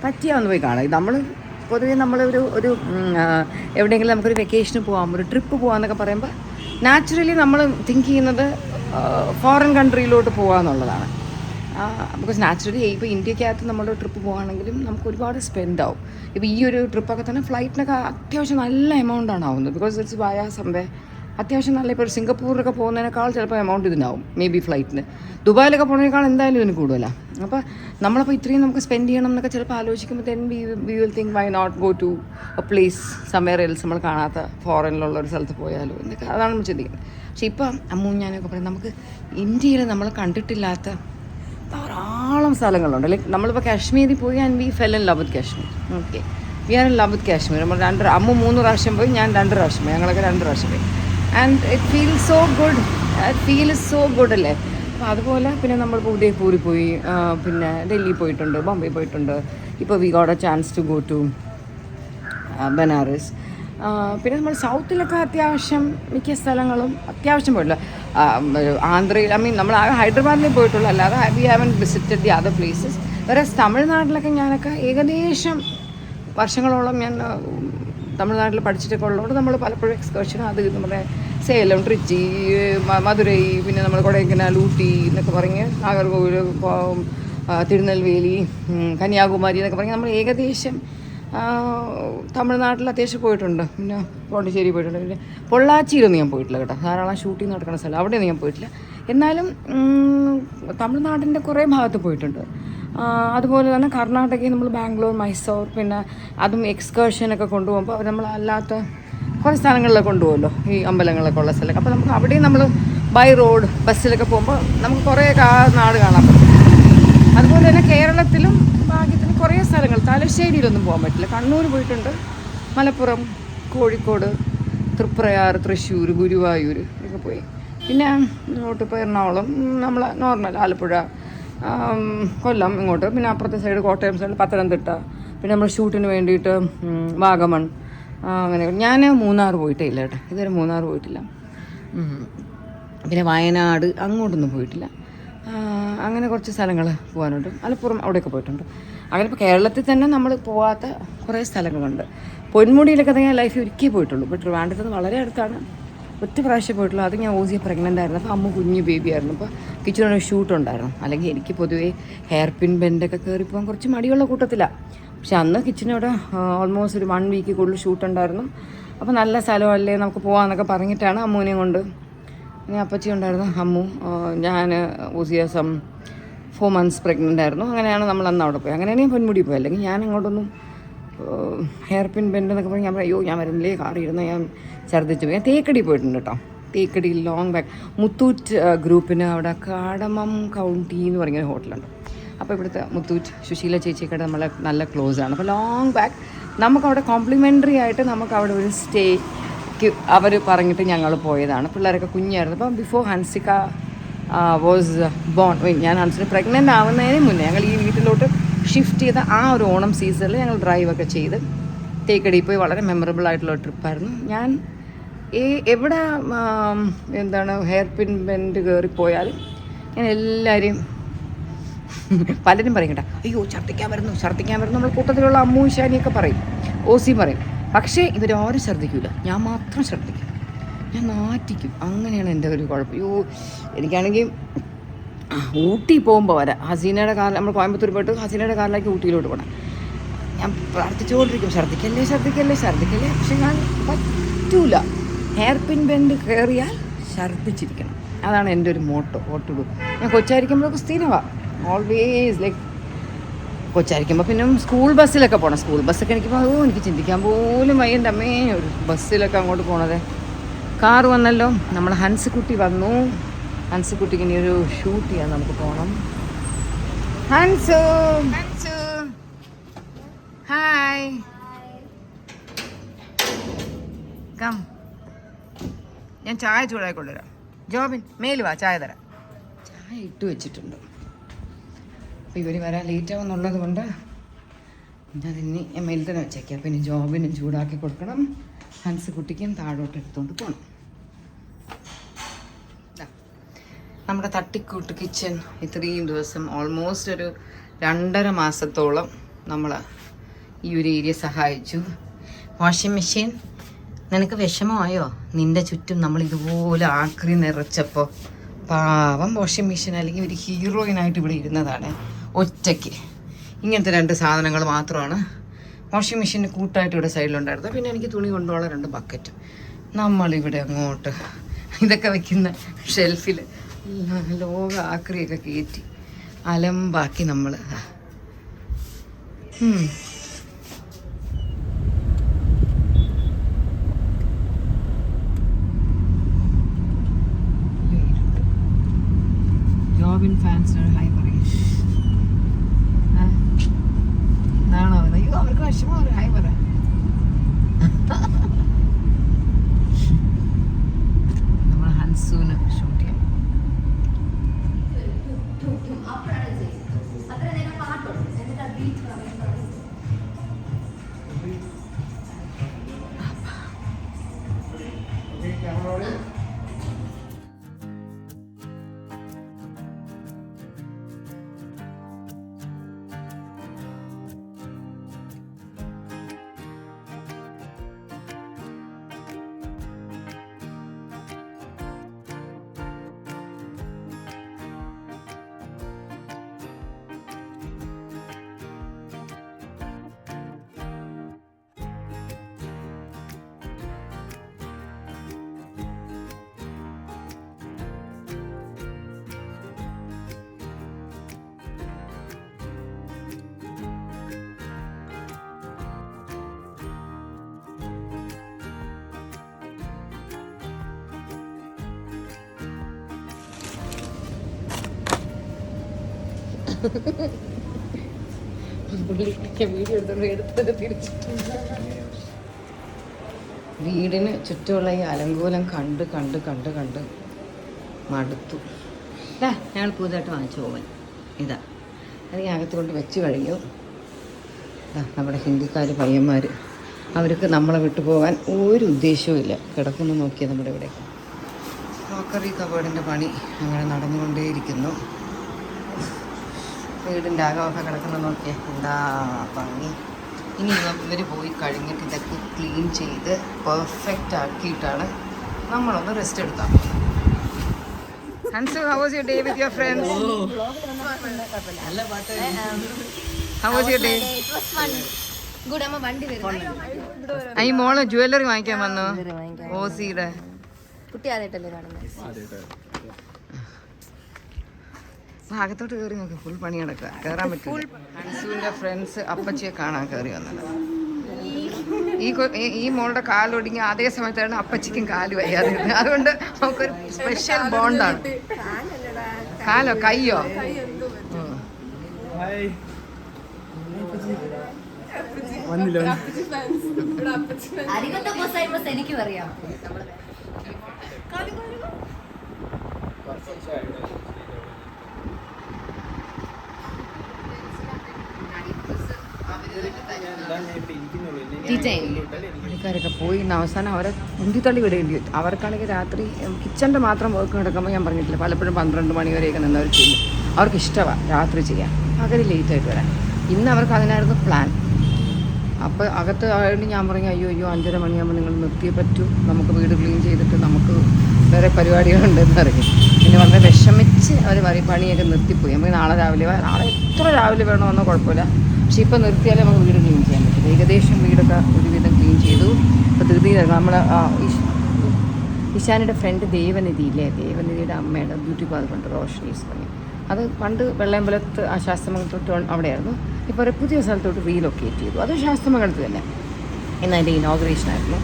പറ്റിയാന്ന് പോയി കാണാം. നമ്മൾ പൊതുവേ നമ്മളൊരു എവിടെയെങ്കിലും നമുക്കൊരു വെക്കേഷന് പോകാം, ഒരു ട്രിപ്പ് പോകാമെന്നൊക്കെ പറയുമ്പോൾ നാച്ചുറലി നമ്മൾ തിങ്ക് ചെയ്യുന്നത് ഫോറിൻ കൺട്രിയിലോട്ട് പോകാമെന്നുള്ളതാണ്. ബിക്കോസ് നാച്ചുറലി ഇപ്പോൾ ഇന്ത്യക്കകത്ത് നമ്മളൊരു ട്രിപ്പ് പോകുകയാണെങ്കിലും നമുക്ക് ഒരുപാട് സ്പെൻഡ് ആവും. ഇപ്പോൾ ഈ ഒരു ട്രിപ്പൊക്കെ തന്നെ ഫ്ലൈറ്റിനൊക്കെ അത്യാവശ്യം നല്ല എമൗണ്ടാണ് ആവുന്നത്. ബിക്കോസ് ഇറ്റ്സ് വയ സംവേ അത്യാവശ്യം നല്ല, ഇപ്പോൾ സിംഗപ്പൂരിലൊക്കെ പോകുന്നതിനേക്കാൾ ചിലപ്പോൾ എമൗണ്ട് ഇതിനാവും, മേ ബി ഫ്ലൈറ്റിന്. ദുബായിലൊക്കെ പോകുന്നതിനേക്കാൾ എന്തായാലും ഇതിന് കൂടുതലാണ്. അപ്പോൾ നമ്മളപ്പോൾ ഇത്രയും നമുക്ക് സ്പെൻഡ് ചെയ്യണം എന്നൊക്കെ ചിലപ്പോൾ ആലോചിക്കുമ്പോൾ then we will think why not go to a place somewhere else, നമ്മൾ കാണാത്ത ഫോറിനിലുള്ള ഒരു സ്ഥലത്ത് പോയാലോ എന്നൊക്കെ, അതാണ് നമ്മൾ ചിന്തിക്കുന്നത്. പക്ഷേ ഇപ്പം അമ്മൂ ഞാനൊക്കെ പറയും, നമുക്ക് ഇന്ത്യയിൽ നമ്മൾ കണ്ടിട്ടില്ലാത്ത ധാരാളം സ്ഥലങ്ങളുണ്ട്. ലൈക്ക് നമ്മളിപ്പോൾ കാശ്മീരിൽ പോയി and we fell in love with Kashmir. Okay, we are in love with Kashmir. നമ്മൾ അമ്മ 3 പ്രാവശ്യം പോയി, ഞാൻ 2 പ്രാവശ്യം പോയി, ഞങ്ങളൊക്കെ 2 പ്രാവശ്യം പോയി. And it feels so good അല്ലേ. അപ്പോൾ അതുപോലെ പിന്നെ നമ്മളിപ്പോൾ ഉദയ്പൂരിൽ പോയി, പിന്നെ ഡൽഹി പോയിട്ടുണ്ട്, ബോംബെ പോയിട്ടുണ്ട്. ഇപ്പോൾ we got a chance to go to Banaras. പിന്നെ നമ്മൾ സൗത്തിലൊക്കെ അത്യാവശ്യം മിക്ക സ്ഥലങ്ങളും അത്യാവശ്യം പോയിട്ടില്ല. ആന്ധ്രയിൽ, നമ്മൾ ഹൈദരാബാദിൽ പോയിട്ടുള്ളൂ, അല്ലാതെ we haven't visited the other places. വേറെ തമിഴ്നാട്ടിലൊക്കെ ഞാനൊക്കെ ഏകദേശം വർഷങ്ങളോളം ഞാൻ തമിഴ്നാട്ടിൽ പഠിച്ചിട്ടൊക്കെ ഉള്ളതുകൊണ്ട് നമ്മൾ പലപ്പോഴും എക്സ്കർഷനും അത് നമ്മുടെ സേലം, ട്രിച്ചി, മധുരൈ, പിന്നെ നമ്മൾ കൊടൈക്കനാൽ, ഊട്ടി എന്നൊക്കെ പറഞ്ഞ് നാഗർകോവിൽ, തിരുനെൽവേലി, കന്യാകുമാരി എന്നൊക്കെ പറഞ്ഞ് നമ്മൾ ഏകദേശം തമിഴ്നാട്ടിൽ അത്യാവശ്യം പോയിട്ടുണ്ട്. പിന്നെ പോണ്ടിച്ചേരി പോയിട്ടുണ്ട്. പിന്നെ പൊള്ളാച്ചിയിലൊന്നും ഞാൻ പോയിട്ടില്ല കേട്ടോ, ധാരാളം ഷൂട്ടിങ് നടക്കുന്ന സ്ഥലം, അവിടെയൊന്നും ഞാൻ പോയിട്ടില്ല. എന്നാലും തമിഴ്നാടിൻ്റെ കുറേ ഭാഗത്ത് പോയിട്ടുണ്ട്. അതുപോലെ തന്നെ കർണാടകയിൽ നമ്മൾ ബാംഗ്ലൂർ, മൈസൂർ, പിന്നെ അതും എക്സ്കർഷനൊക്കെ കൊണ്ടുപോകുമ്പോൾ അവർ നമ്മൾ അല്ലാത്ത കുറേ സ്ഥലങ്ങളിലൊക്കെ കൊണ്ടുപോകുമല്ലോ, ഈ അമ്പലങ്ങളൊക്കെ ഉള്ള സ്ഥലം. അപ്പോൾ നമുക്ക് അവിടെയും നമ്മൾ ബൈ റോഡ് ബസ്സിലൊക്കെ പോകുമ്പോൾ നമുക്ക് കുറേ നാട് കാണാൻ പറ്റും. അതുപോലെ തന്നെ കേരളത്തിലും ഭാഗ്യത്തിന് കുറേ സ്ഥലങ്ങൾ, തലശ്ശേരിയിലൊന്നും പോകാൻ പറ്റില്ല. കണ്ണൂർ പോയിട്ടുണ്ട്, മലപ്പുറം, കോഴിക്കോട്, തൃപ്രയാർ, തൃശ്ശൂർ, ഗുരുവായൂർ ഒക്കെ പോയി. പിന്നെ ഇങ്ങോട്ട് ഇപ്പോൾ എറണാകുളം, നമ്മൾ നോർമൽ ആലപ്പുഴ, കൊല്ലം ഇങ്ങോട്ട്, പിന്നെ അപ്പുറത്തെ സൈഡ് കോട്ടയം സൈഡ്, പത്തനംതിട്ട, പിന്നെ നമ്മൾ ഷൂട്ടിന് വേണ്ടിയിട്ട് വാഗമൺ, അങ്ങനെ. ഞാൻ മൂന്നാർ പോയിട്ടേ ഇല്ല കേട്ടോ, ഇതുവരെ മൂന്നാർ പോയിട്ടില്ല. പിന്നെ വയനാട് അങ്ങോട്ടൊന്നും പോയിട്ടില്ല. അങ്ങനെ കുറച്ച് സ്ഥലങ്ങൾ പോകാനുണ്ട്. മലപ്പുറം അവിടെയൊക്കെ പോയിട്ടുണ്ട്. അങ്ങനെ ഇപ്പോൾ കേരളത്തിൽ തന്നെ നമ്മൾ പോകാത്ത കുറേ സ്ഥലങ്ങളുണ്ട്. പൊന്മുടിയിലൊക്കെ ഞാൻ ലൈഫിൽ ഒരിക്കൽ പോയിട്ടുള്ളൂ. ഇപ്പോൾ ട്രിവാൻഡ്രത്ത് നിന്ന് വളരെ അടുത്താണ്, ഒറ്റ പ്രാവശ്യം പോയിട്ടുള്ളൂ. അത് ഞാൻ ഓസിയെ പ്രഗ്നൻ്റ് ആയിരുന്നു. അപ്പോൾ അമ്മ കുഞ്ഞു ബേബി ആയിരുന്നു. അപ്പോൾ കിച്ചണിൽ ഷൂട്ടുണ്ടായിരുന്നു. അല്ലെങ്കിൽ എനിക്ക് പൊതുവേ ഹെയർ പിൻ ബെൻഡൊക്കെ കയറിപ്പോകാൻ കുറച്ച് മടിയുള്ള കൂട്ടത്തിലാണ്. പക്ഷെ അന്ന് കിച്ചനോടെ ഓൾമോസ്റ്റ് ഒരു 1 വീക്ക് കൂടുതൽ ഷൂട്ടുണ്ടായിരുന്നു. അപ്പോൾ നല്ല സ്ഥലമല്ലേ, നമുക്ക് പോകാമെന്നൊക്കെ പറഞ്ഞിട്ടാണ് അമ്മൂനെയും കൊണ്ട്, ഞാൻ അപ്പച്ചി ഉണ്ടായിരുന്നു, അമ്മു, ഞാൻ ഓസിയ 4 months പ്രഗ്നൻ്റ് ആയിരുന്നു. അങ്ങനെയാണ് നമ്മൾ അന്ന് അവിടെ പോയി. അങ്ങനെയാണ് ഞാൻ പൊന്മുടി പോയി. അല്ലെങ്കിൽ ഞാൻ അങ്ങോട്ടൊന്നും ഹെയർ പിൻ ബെൻഡ് എന്നൊക്കെ പറഞ്ഞ് ഞാൻ പറയും, അയ്യോ ഞാൻ വരുന്നില്ലേ, കാറിയിരുന്ന ഞാൻ ഛർദ്ദിച്ചു പോയി. ഞാൻ തേക്കടി പോയിട്ടുണ്ട് കേട്ടോ. തേക്കടി ലോങ് ബാക്ക് മുത്തൂറ്റ് ഗ്രൂപ്പിന് അവിടെ കാടമം കൗണ്ടി എന്ന് പറഞ്ഞൊരു ഹോട്ടലുണ്ട്. അപ്പോൾ ഇവിടുത്തെ മുത്തൂറ്റ് സുശീല ചേച്ചിയൊക്കെ നമ്മളെ നല്ല ക്ലോസ് ആണ്. അപ്പോൾ ലോങ് ബാക്ക് നമുക്കവിടെ കോംപ്ലിമെൻ്ററി ആയിട്ട് നമുക്കവിടെ ഒരു സ്റ്റേക്ക് അവർ പറഞ്ഞിട്ട് ഞങ്ങൾ പോയതാണ്. പിള്ളേരൊക്കെ കുഞ്ഞായിരുന്നു. അപ്പോൾ ബിഫോർ ഹൻസിക വാസ് ബോൺ, ഞാൻ ഹൻസിക പ്രഗ്നൻ്റ് ആവുന്നതിന് മുന്നേ ഞങ്ങൾ ഈ വീട്ടിലോട്ട് ഷിഫ്റ്റ് ചെയ്ത ആ ഒരു ഓണം സീസണിൽ ഞങ്ങൾ ഡ്രൈവൊക്കെ ചെയ്ത് തേക്കടി പോയി. വളരെ മെമ്മറബിൾ ആയിട്ടുള്ള ട്രിപ്പായിരുന്നു. ഞാൻ എവിടെ എന്താണ് ഹെയർ പിൻ ബെൻഡ് കയറിപ്പോയാലും ഞാൻ എല്ലാവരെയും പലരും പറയും കേട്ടോ, അയ്യോ ഛർദ്ദിക്കാൻ വരുന്നു. നമ്മൾ കൂട്ടത്തിലുള്ള അമ്മു ഇഷാനിയൊക്കെ പറയും, ഓസിയും പറയും. പക്ഷേ ഇവരാരും ശ്രദ്ധിക്കില്ല, ഞാൻ മാത്രം ശ്രദ്ധിക്കും, ഞാൻ നാറ്റിക്കും. അങ്ങനെയാണ് എൻ്റെ ഒരു കുഴപ്പം. അയ്യോ എനിക്കാണെങ്കിൽ ഊട്ടി പോകുമ്പോൾ വരാം, ഹസീനയുടെ കാറിൽ, നമ്മൾ കോയമ്പത്തൂർ പോയിട്ട് ഹസീനയുടെ കാറിലേക്ക് ഊട്ടിയിലോട്ട് പോകണം. ഞാൻ പ്രാർത്ഥിച്ചുകൊണ്ടിരിക്കും, ഛർദ്ദിക്കല്ലേ. പക്ഷെ ഞാൻ പറ്റൂല. ഹെയർ പിൻ ബെൻഡ് കയറിയാൽ ഛർദ്ദിച്ചിരിക്കണം. അതാണ് എൻ്റെ ഒരു മോട്ടോ. ഞാൻ കൊച്ചായിരിക്കുമ്പോഴൊക്കെ സ്ഥിരമാണ്, ഓൾവേസ് ലൈക്ക് കൊച്ചായിരിക്കുമ്പോൾ. പിന്നെ സ്കൂൾ ബസ്സിലൊക്കെ പോകണം. സ്കൂൾ ബസ്സൊക്കെ എനിക്ക് ചിന്തിക്കാൻ പോലും വയ്യ. എൻ്റെ അമ്മേ, ഒരു ബസ്സിലൊക്കെ അങ്ങോട്ട് പോകണത് കാറ് വന്നല്ലോ. നമ്മൾ ഹൻസിക്കുട്ടി വന്നു. ഹൻസിക്കുട്ടിക്ക് ഇനി ഒരു ഷൂട്ട് ചെയ്യാൻ നമുക്ക് പോകണം. Hansu, Hansu, hi, come. ഞാൻ ചായ ചൂടായി കൊണ്ടുവരാം. ജോബിൻ മേല് വാ, ചായ തരാം. ചായ ഇട്ട് വെച്ചിട്ടുണ്ട്. അപ്പോൾ ഇവർ വരാൻ ലേറ്റ് ആവുന്നുള്ളത് കൊണ്ട് അതിന് മേലിൽ തന്നെ വെച്ചേക്കാം. പിന്നെ ജോബിനും ചൂടാക്കി കൊടുക്കണം. ഹൻസിക്കുട്ടിക്കും താഴോട്ട് എടുത്തുകൊണ്ട് പോകണം. നമ്മുടെ തട്ടിക്കൂട്ട് കിച്ചൺ ഇത്രയും ദിവസം ഓൾമോസ്റ്റ് ഒരു 2.5 മാസത്തോളം നമ്മൾ ഈ ഒരു ഏരിയ സഹായിച്ചു. വാഷിംഗ് മെഷീൻ നിനക്ക് വിഷമമായോ? നിൻ്റെ ചുറ്റും നമ്മൾ ഇതുപോലെ ആക്രി നിറച്ചപ്പോൾ പാവം വാഷിംഗ് മെഷീൻ അല്ലെങ്കിൽ ഒരു ഹീറോയിനായിട്ട് ഇവിടെ ഇരുന്നതാണ്. ഒറ്റയ്ക്ക് ഇങ്ങനത്തെ 2 സാധനങ്ങൾ മാത്രമാണ് വാഷിംഗ് മെഷീന് കൂട്ടായിട്ട് ഇവിടെ സൈഡിലുണ്ടായിരുന്നത്. പിന്നെ എനിക്ക് തുണി കൊണ്ടുപോകാൻ 2 ബക്കറ്റ്. നമ്മളിവിടെ അങ്ങോട്ട് ഇതൊക്കെ വെക്കുന്ന ഷെൽഫിൽ ലോക ആക്രിയൊക്കെ കയറ്റി അലമ്പാക്കി നമ്മൾ. ജോബിൻ ഫാൻസിനോട് ഹായ് പറയും. എന്നാണോ? അയ്യോ അവർക്ക് വിഷമം, ഒരു ഹായ് പറയാം. നമ്മൾ ഹൻസൂന് ഷൂട്ട് ചെയ്യാം. വീടിന് ചുറ്റുമുള്ള ഈ അലങ്കോലം കണ്ട് കണ്ട് കണ്ട് കണ്ട് മടുത്തു. ഞങ്ങൾ പുതുതായിട്ട് വാങ്ങിച്ച ഓവൻ ഇതാ. അത് ഞാൻ അകത്ത് കൊണ്ട് വെച്ച് കഴിഞ്ഞു. നമ്മുടെ ഹിന്ദിക്കാർ പയ്യന്മാർ അവർക്ക് നമ്മളെ വിട്ടു പോകാൻ ഒരു ഉദ്ദേശവും ഇല്ല. കിടക്കുന്നു നോക്കിയാൽ നമ്മുടെ ഇവിടെ ക്രോക്കറി കബോർഡിൻ്റെ പണി അങ്ങനെ നടന്നുകൊണ്ടേയിരിക്കുന്നു. വീടിൻ്റെ അകമൊക്കെ കിടക്കുന്നത് നോക്കിയാൽ എന്താ ഭംഗി. ഇനി ഇവർ പോയി കഴിഞ്ഞിട്ട് ഇതൊക്കെ ക്ലീൻ ചെയ്ത് പെർഫെക്റ്റ് ആക്കിയിട്ടാണ് നമ്മളൊന്ന് റെസ്റ്റ് എടുത്താൽ. Hansu, how was your day with your friends? How was your day? It was fun. Good. അമ്മ വണ്ടി വരുന്നു. ഈ മോള് ജ്വല്ലറി വാങ്ങിക്കാൻ വന്നു. ഓസിയുടെ കുട്ടി ആദ്യമായിട്ടല്ലേ കാണുന്നത്? അകത്തോട്ട് കയറി നോക്കി. ഫുൾ പണി നടക്കുക. കയറാൻ പറ്റില്ല. ഹൻസുവിൻ്റെ ഫ്രണ്ട്സ് അപ്പച്ചിയെ കാണാൻ കയറി വന്നത്. ഈ മോളുടെ കാലൊടിഞ്ഞ അതേ സമയത്താണ് അപ്പച്ചിക്കും കാല് വയ്യാതെ. അതുകൊണ്ട് നമുക്കൊരു സ്പെഷ്യൽ ബോണ്ടാണ്. കാലോ കയ്യോ? എനിക്കും അറിയാം. പണിക്കാരൊക്കെ പോയി ഇന്ന് അവസാനം അവരെ ഉന്തിത്തള്ളി വിടേണ്ടി വരും. അവർക്കാണെങ്കിൽ രാത്രി കിച്ചൻ്റെ മാത്രം വർക്ക് നടക്കുമ്പോൾ ഞാൻ പറഞ്ഞിട്ടില്ല, പലപ്പോഴും 12 മണി വരെയൊക്കെ നിന്നവർ ചെയ്യും. അവർക്ക് ഇഷ്ടമാണ് രാത്രി ചെയ്യാൻ, പകൽ ലേറ്റായിട്ട് വരാൻ. ഇന്ന് അവർക്ക് അതിനായിരുന്നു പ്ലാൻ. അപ്പോൾ അകത്ത് ആയതുകൊണ്ട് ഞാൻ പറഞ്ഞു, അയ്യോ 5:30 മണിയാകുമ്പോൾ നിങ്ങൾ നിർത്തിയേ പറ്റൂ, നമുക്ക് വീട് ക്ലീൻ ചെയ്തിട്ട് നമുക്ക് വേറെ പരിപാടികളുണ്ടെന്ന് അറിയും. പിന്നെ വളരെ വിഷമിച്ച് അവർ പണിയൊക്കെ നിർത്തിപ്പോയി. നമുക്ക് നാളെ എത്ര രാവിലെ വേണമെന്നോ കുഴപ്പമില്ല, പക്ഷേ ഇപ്പോൾ നിർത്തിയാലേ നമുക്ക് വീട് ക്ലീൻ ചെയ്യാൻ പറ്റും. ഏകദേശം വീടൊക്കെ ഒരുവിധം ക്ലീൻ ചെയ്തു. ഇപ്പോൾ ധൃതിയിലായിരുന്നു. നമ്മൾ ഇഷാനിയുടെ ഫ്രണ്ട് ദേവനിധിയില്ലേ, ദേവനിധിയുടെ അമ്മയുടെ ബ്യൂട്ടി പാർലറുണ്ട്, റോഷനീസ് പണി. അത് പണ്ട് വെള്ളയമ്പലത്ത് ആ ശാസ്ത്രമംഗലത്തോട്ട് അവിടെയായിരുന്നു. ഇപ്പോൾ ഒരു പുതിയ സ്ഥലത്തോട്ട് റീലൊക്കേറ്റ് ചെയ്തു. അത് ശാസ്ത്രമംഗലത്ത് തന്നെ. ഇന്ന് അതിൻ്റെ ഇനോഗ്രേഷൻ ആയിരുന്നു.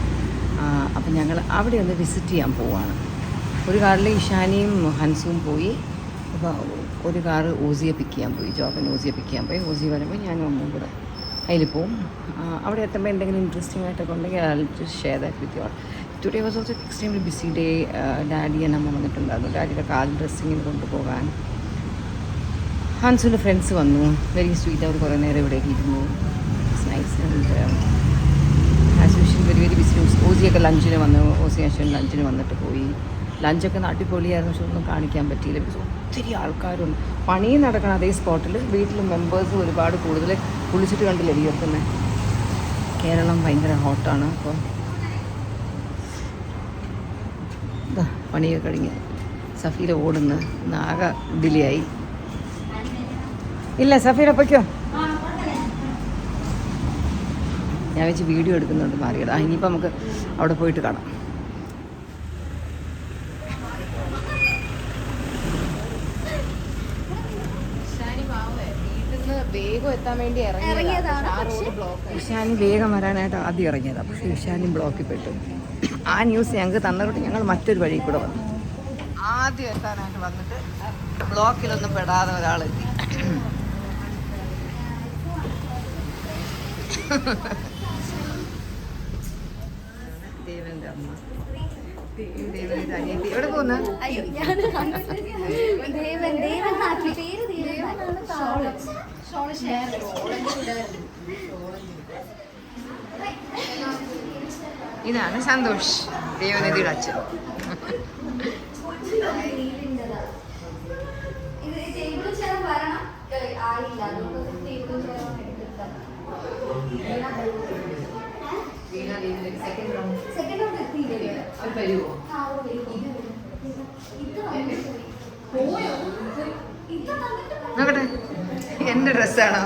അപ്പം ഞങ്ങൾ അവിടെ ഒന്ന് വിസിറ്റ് ചെയ്യാൻ പോവാണ്. ഒരു കാറിൽ ഇഷാനിയും ഹൻസും പോയി. അപ്പോൾ ഒരു കാറ് ഓസിയെ പിക്ക് ചെയ്യാൻ പോയി, ജോബിന് ഓസിയെ പിക്ക് ചെയ്യാൻ പോയി. ഓസി വരുമ്പോൾ ഞാനും അമ്മയും കൂടെ അതിൽ പോവും. അവിടെ എത്തുമ്പോൾ എന്തെങ്കിലും ഇൻട്രസ്റ്റിംഗ് ആയിട്ടൊക്കെ ഉണ്ടെങ്കിൽ I will just share that with you all. Today was also extremely busy day. Daddy and അമ്മ വന്നിട്ടുണ്ടായിരുന്നു. ഡാഡിയുടെ കാൽ ഡ്രസ്സിങ്ങിന് കൊണ്ടുപോകാൻ. ഹൻസുവിൻ്റെ ഫ്രണ്ട്സ് വന്നു, വെരി സ്വീറ്റ്. അവർ കുറേ നേരം ഇവിടേക്ക് ഇരുന്നു. It's nice. And as usual very very busy. ഓസിയൊക്കെ ലഞ്ചിന് വന്നു, ഓസി അശ്വൻ ലഞ്ചിന് വന്നിട്ട് പോയി. ലഞ്ചൊക്കെ അടിപൊളിയായിരുന്നു, പക്ഷെ ഒന്നും കാണിക്കാൻ പറ്റിയില്ല. ബിക്കോസ് ഒത്തിരി ആൾക്കാരുണ്ട്. പണി നടക്കണം അതേ സ്പോട്ടിൽ. വീട്ടിൽ മെമ്പേഴ്സ് ഒരുപാട് കൂടുതൽ. കുളിച്ചിട്ട് കണ്ടില്ലേ വിയർക്കുന്നത്. കേരളം ഭയങ്കര ഹോട്ടാണ്. അപ്പോൾ ഇതാ പണിയൊക്കെ കഴിഞ്ഞ് സഫീര ഓടുന്നു. ആകെ ഡിലേ ആയി. ഇല്ല സഫീര പൊയ്ക്കോ. ഞാൻ വെച്ച് വീഡിയോ എടുക്കുന്നുണ്ട്, മാറിയിടാ. ഇനിയിപ്പോൾ നമുക്ക് അവിടെ പോയിട്ട് കാണാം. വേഗം എത്താൻ വേണ്ടി ഇഷാനി വേഗം വരാനായിട്ട് ആദ്യം ഇറങ്ങിയതാണ്. പക്ഷേ ഇഷാനി ബ്ലോക്കിൽ പെട്ടു. ആ ന്യൂസ് ഞങ്ങൾക്ക് തന്നിട്ട് ഞങ്ങൾ മറ്റൊരു വഴി കൂടെ വന്നു. ആദ്യം എത്താനായിട്ട് വന്നിട്ട് ബ്ലോക്കിലൊന്നും പെടാതെ ഒരാളെത്തി. ദേവന്റെ അമ്മ, ദേവന്റെ അനിയത്തി. എവിടെ പോകുന്ന? ഇതാണ് സന്തോഷ്, ദേവനദിയുടെ അച്ഛൻ. നോക്കട്ടെ, എന്റെ ഡ്രസ്സാണോ?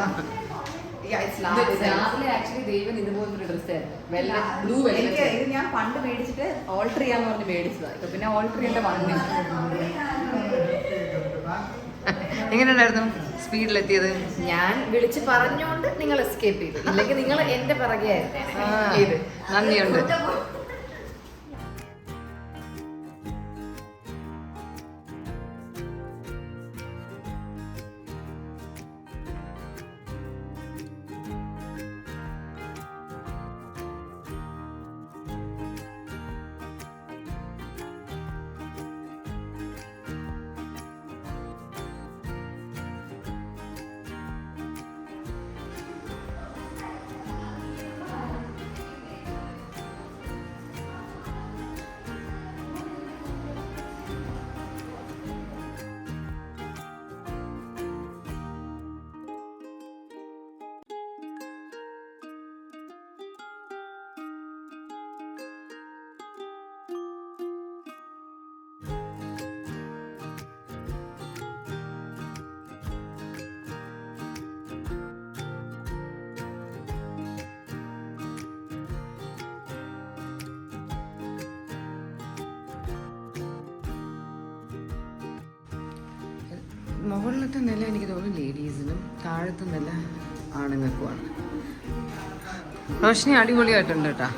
ഇത് ഞാൻ പണ്ട് മേടിച്ചിട്ട് ഓൾട്ടർ ചെയ്യാന്ന് പറഞ്ഞ് മേടിച്ചതാണ്. ഇപ്പൊ പിന്നെ ഓൾട്ടർ ചെയ്യേണ്ട വന്നു. എങ്ങനെയുണ്ടായിരുന്നു സ്പീഡിലെത്തിയത്? ഞാൻ വിളിച്ച് പറഞ്ഞോണ്ട് നിങ്ങൾ എസ്കേപ്പ് ചെയ്തു, ഇല്ലെങ്കിൽ നിങ്ങൾ എന്റെ പിറകെ ആയിരുന്നു. നന്ദിയുണ്ട്. മുകളിലത്തെ നില എനിക്ക് തോന്നുന്നു ലേഡീസിനും, താഴത്തെ നില ആണുങ്ങൾക്കുമാണ്. റോഷ്നി അടിപൊളിയായിട്ടുണ്ട് കേട്ടോ,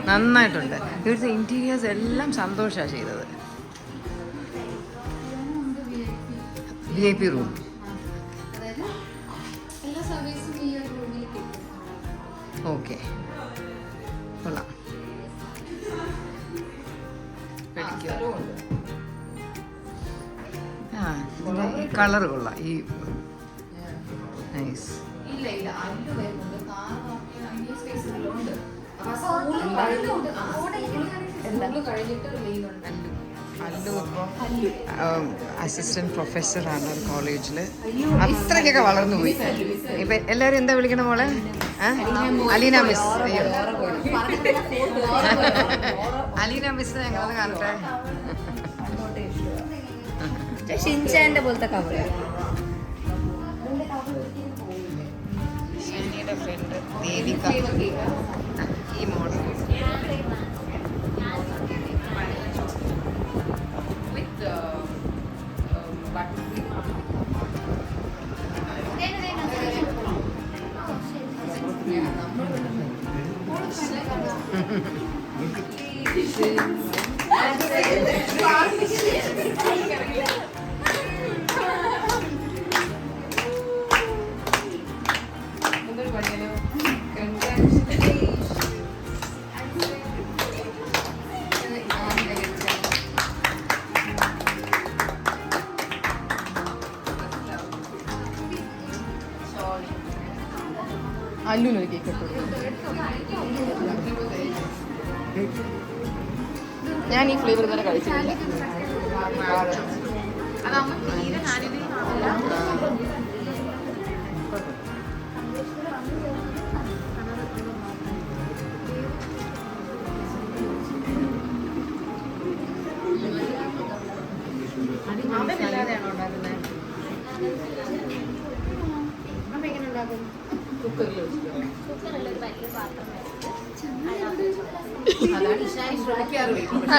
നന്നായിട്ടുണ്ട്. ഇവിടുത്തെ ഇൻറ്റീരിയേഴ്സ് എല്ലാം സന്തോഷമാണ് ചെയ്തത്. VIP room. ഓക്കെ, കൊള്ളാം. ആ, ഇതിൻ്റെ ഈ കളർ കൊള്ളാം. ഈ നൈസ്. അല്ലു ഇപ്പം അസിസ്റ്റന്റ് പ്രൊഫസറാണ് ഒരു കോളേജിൽ. അത്രയ്ക്കൊക്കെ വളർന്നു പോയി. ഇപ്പം എല്ലാവരും എന്താ വിളിക്കണം മോളെ? അലീന മിസ്. അയ്യോ, അലീന മിസ് ഞങ്ങളത് കാണട്ടെ. ഷിൻചാന്റെ പോലത്തെ കവർ. ഷാനിയുടെ ഫ്രണ്ട് ദേവിക. ഈ മോഡൽ അല്ലുനൊരു കേക്ക് ഇട്ടു. ഞാൻ ഈ ഫ്ലേവർ ഇതുവരെ കഴിച്ചിട്ടില്ല.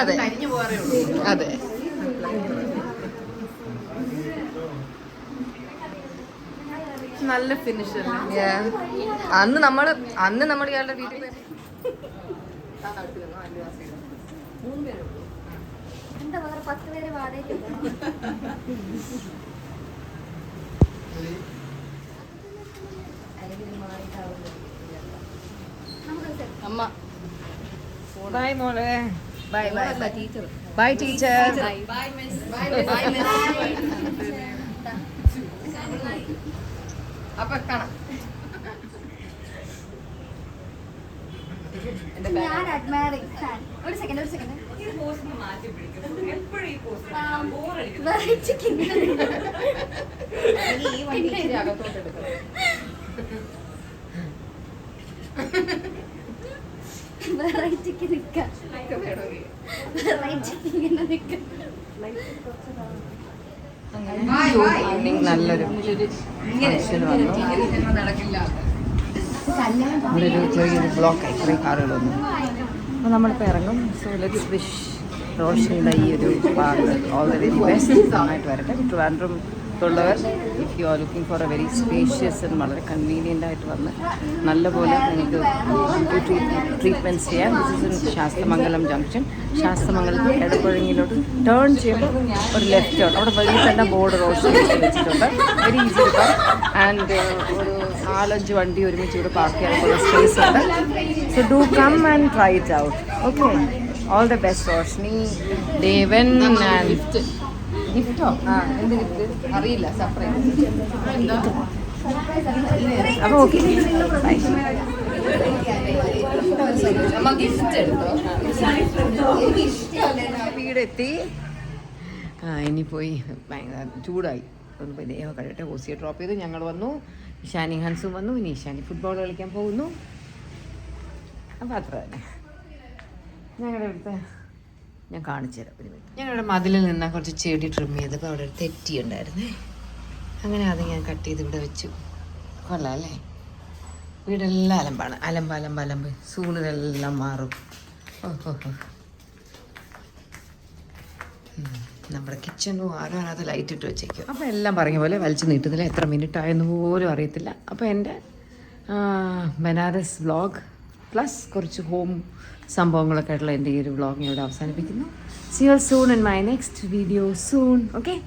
അതെ അതെ. നല്ല ഫിനിഷ് അല്ലേ? അന്ന് നമ്മൾ ഇയാളുടെ വീട്ടിൽ എന്താ വേറെ 10 പേര് വാടകയ്ക്ക് അമ്മ ബൈ മോളെ. Bye bye bye teacher. Bye teacher. Bye miss. അപ്പൊ കാണാം. ഞാൻ അഡ്മയറിംഗ് ഫാൻ. ഒരു സെക്കൻഡ് ഈ വണ്ടി ഇച്ചിരി അകത്തോട്ട് എടുക്കണം. വെറൈറ്റിക്ക് നിൽക്കാം. വെറൈറ്റിക്ക് ഇങ്ങനെ നിൽക്കാം. നല്ലൊരു ഫംഗ്ഷൻ വന്നു. നടക്കില്ല. ഇവിടെ ഒരു ചെറിയൊരു ബ്ലോക്കായി കുറേ കാറുകൾ വന്നു. അപ്പോൾ നമ്മളിപ്പോൾ ഇറങ്ങും. സോ ലെറ്റ്സ് വിഷ് റോഷനിയുടെ ഈ ഒരു park all the very best. നന്നായിട്ട് വരട്ടെ. ട്രിവാൻഡ്രം ഉള്ളവർ if you are looking for a very spacious and വളരെ കൺവീനിയൻ്റ് ആയിട്ട് വന്ന് നല്ലപോലെ നിങ്ങൾക്ക് ട്രീറ്റ്മെൻറ്റ്സ് ചെയ്യാം. This is in Sasthamangalam junction. ശാസ്തമംഗലത്തിൽ എടപ്പുഴങ്ങിലോട്ട് ടേൺ ചെയ്യുമ്പോൾ ഒരു ലെഫ്റ്റ് ടേൺ. അവിടെ വലിയ തന്നെ ബോർഡ് റോഡ് വെച്ചിട്ടുണ്ട്. വെരി ഈസി ടു ആൻഡ് ഒരു 4-5 വണ്ടി ഒരുമിച്ച് ഇവിടെ പാർക്ക് ചെയ്യാനുള്ള സ്പേസ് ഉണ്ട്. So do come and try it out. Okay, all the best Roshni, Devan and ഗിഫ്റ്റോ? എന്ത് ഗിഫ്റ്റ് അറിയില്ല. സർപ്രൈസ്. അപ്പോൾ ഓക്കെ, ബൈ. അമ്മ ഗിഫ്റ്റ് എടുത്തോ? വീടെത്തി. ഇനി പോയി ഭയങ്കര ചൂടായി. ഒന്ന് പോയി ദേഹം കഴിയട്ടെ. ഓസിയെ ഡ്രോപ്പ് ചെയ്തു. ഞങ്ങൾ വന്നു. ഇഷാനി ഹൻസും വന്നു. ഇനി ഇഷാനി ഫുട്ബോൾ കളിക്കാൻ പോകുന്നു. അപ്പോൾ അത്ര തന്നെ. ഞങ്ങളുടെ ഇവിടുത്തെ ഞാൻ കാണിച്ചു തരാം ഒരു മിനിറ്റ്. ഞങ്ങളുടെ മതിലിൽ നിന്നാൽ കുറച്ച് ചെടി ട്രിം ചെയ്തപ്പോൾ അവിടെ ഒരു തെറ്റി ഉണ്ടായിരുന്നേ. അങ്ങനെ അത് ഞാൻ കട്ട് ചെയ്ത് ഇവിടെ വെച്ചു. കൊള്ളാം അല്ലേ? വീടെല്ലാം അലമ്പാണ്. അലമ്പ് സൂണിതെല്ലാം മാറും. ഓഹോ. നമ്മുടെ കിച്ചണും ആരോ അത് ലൈറ്റ് ഇട്ട് വെച്ചേക്കും. അപ്പോൾ എല്ലാം പറഞ്ഞ പോലെ വലിച്ചു നീട്ടുന്നില്ല. എത്ര മിനിറ്റ് ആയെന്ന് പോലും അറിയത്തില്ല. അപ്പോൾ എൻ്റെ ബനാറസ് വ്ളോഗ് പ്ലസ് കുറച്ച് ഹോം സംഭവങ്ങളൊക്കെ ആയിട്ടുള്ള എൻ്റെ ഈ ഒരു വ്ളോഗ് ഞാൻ ഇവിടെ അവസാനിപ്പിക്കുന്നു. See you soon in my next video soon. Okay?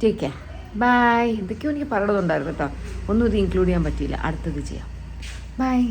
Take care. Bye. എന്തൊക്കെയോ എനിക്ക് പറയണതുണ്ടായിരുന്നു കേട്ടോ. ഒന്നും ഇത് ഇൻക്ലൂഡ് ചെയ്യാൻ പറ്റിയില്ല. അടുത്തത് ചെയ്യാം. Bye.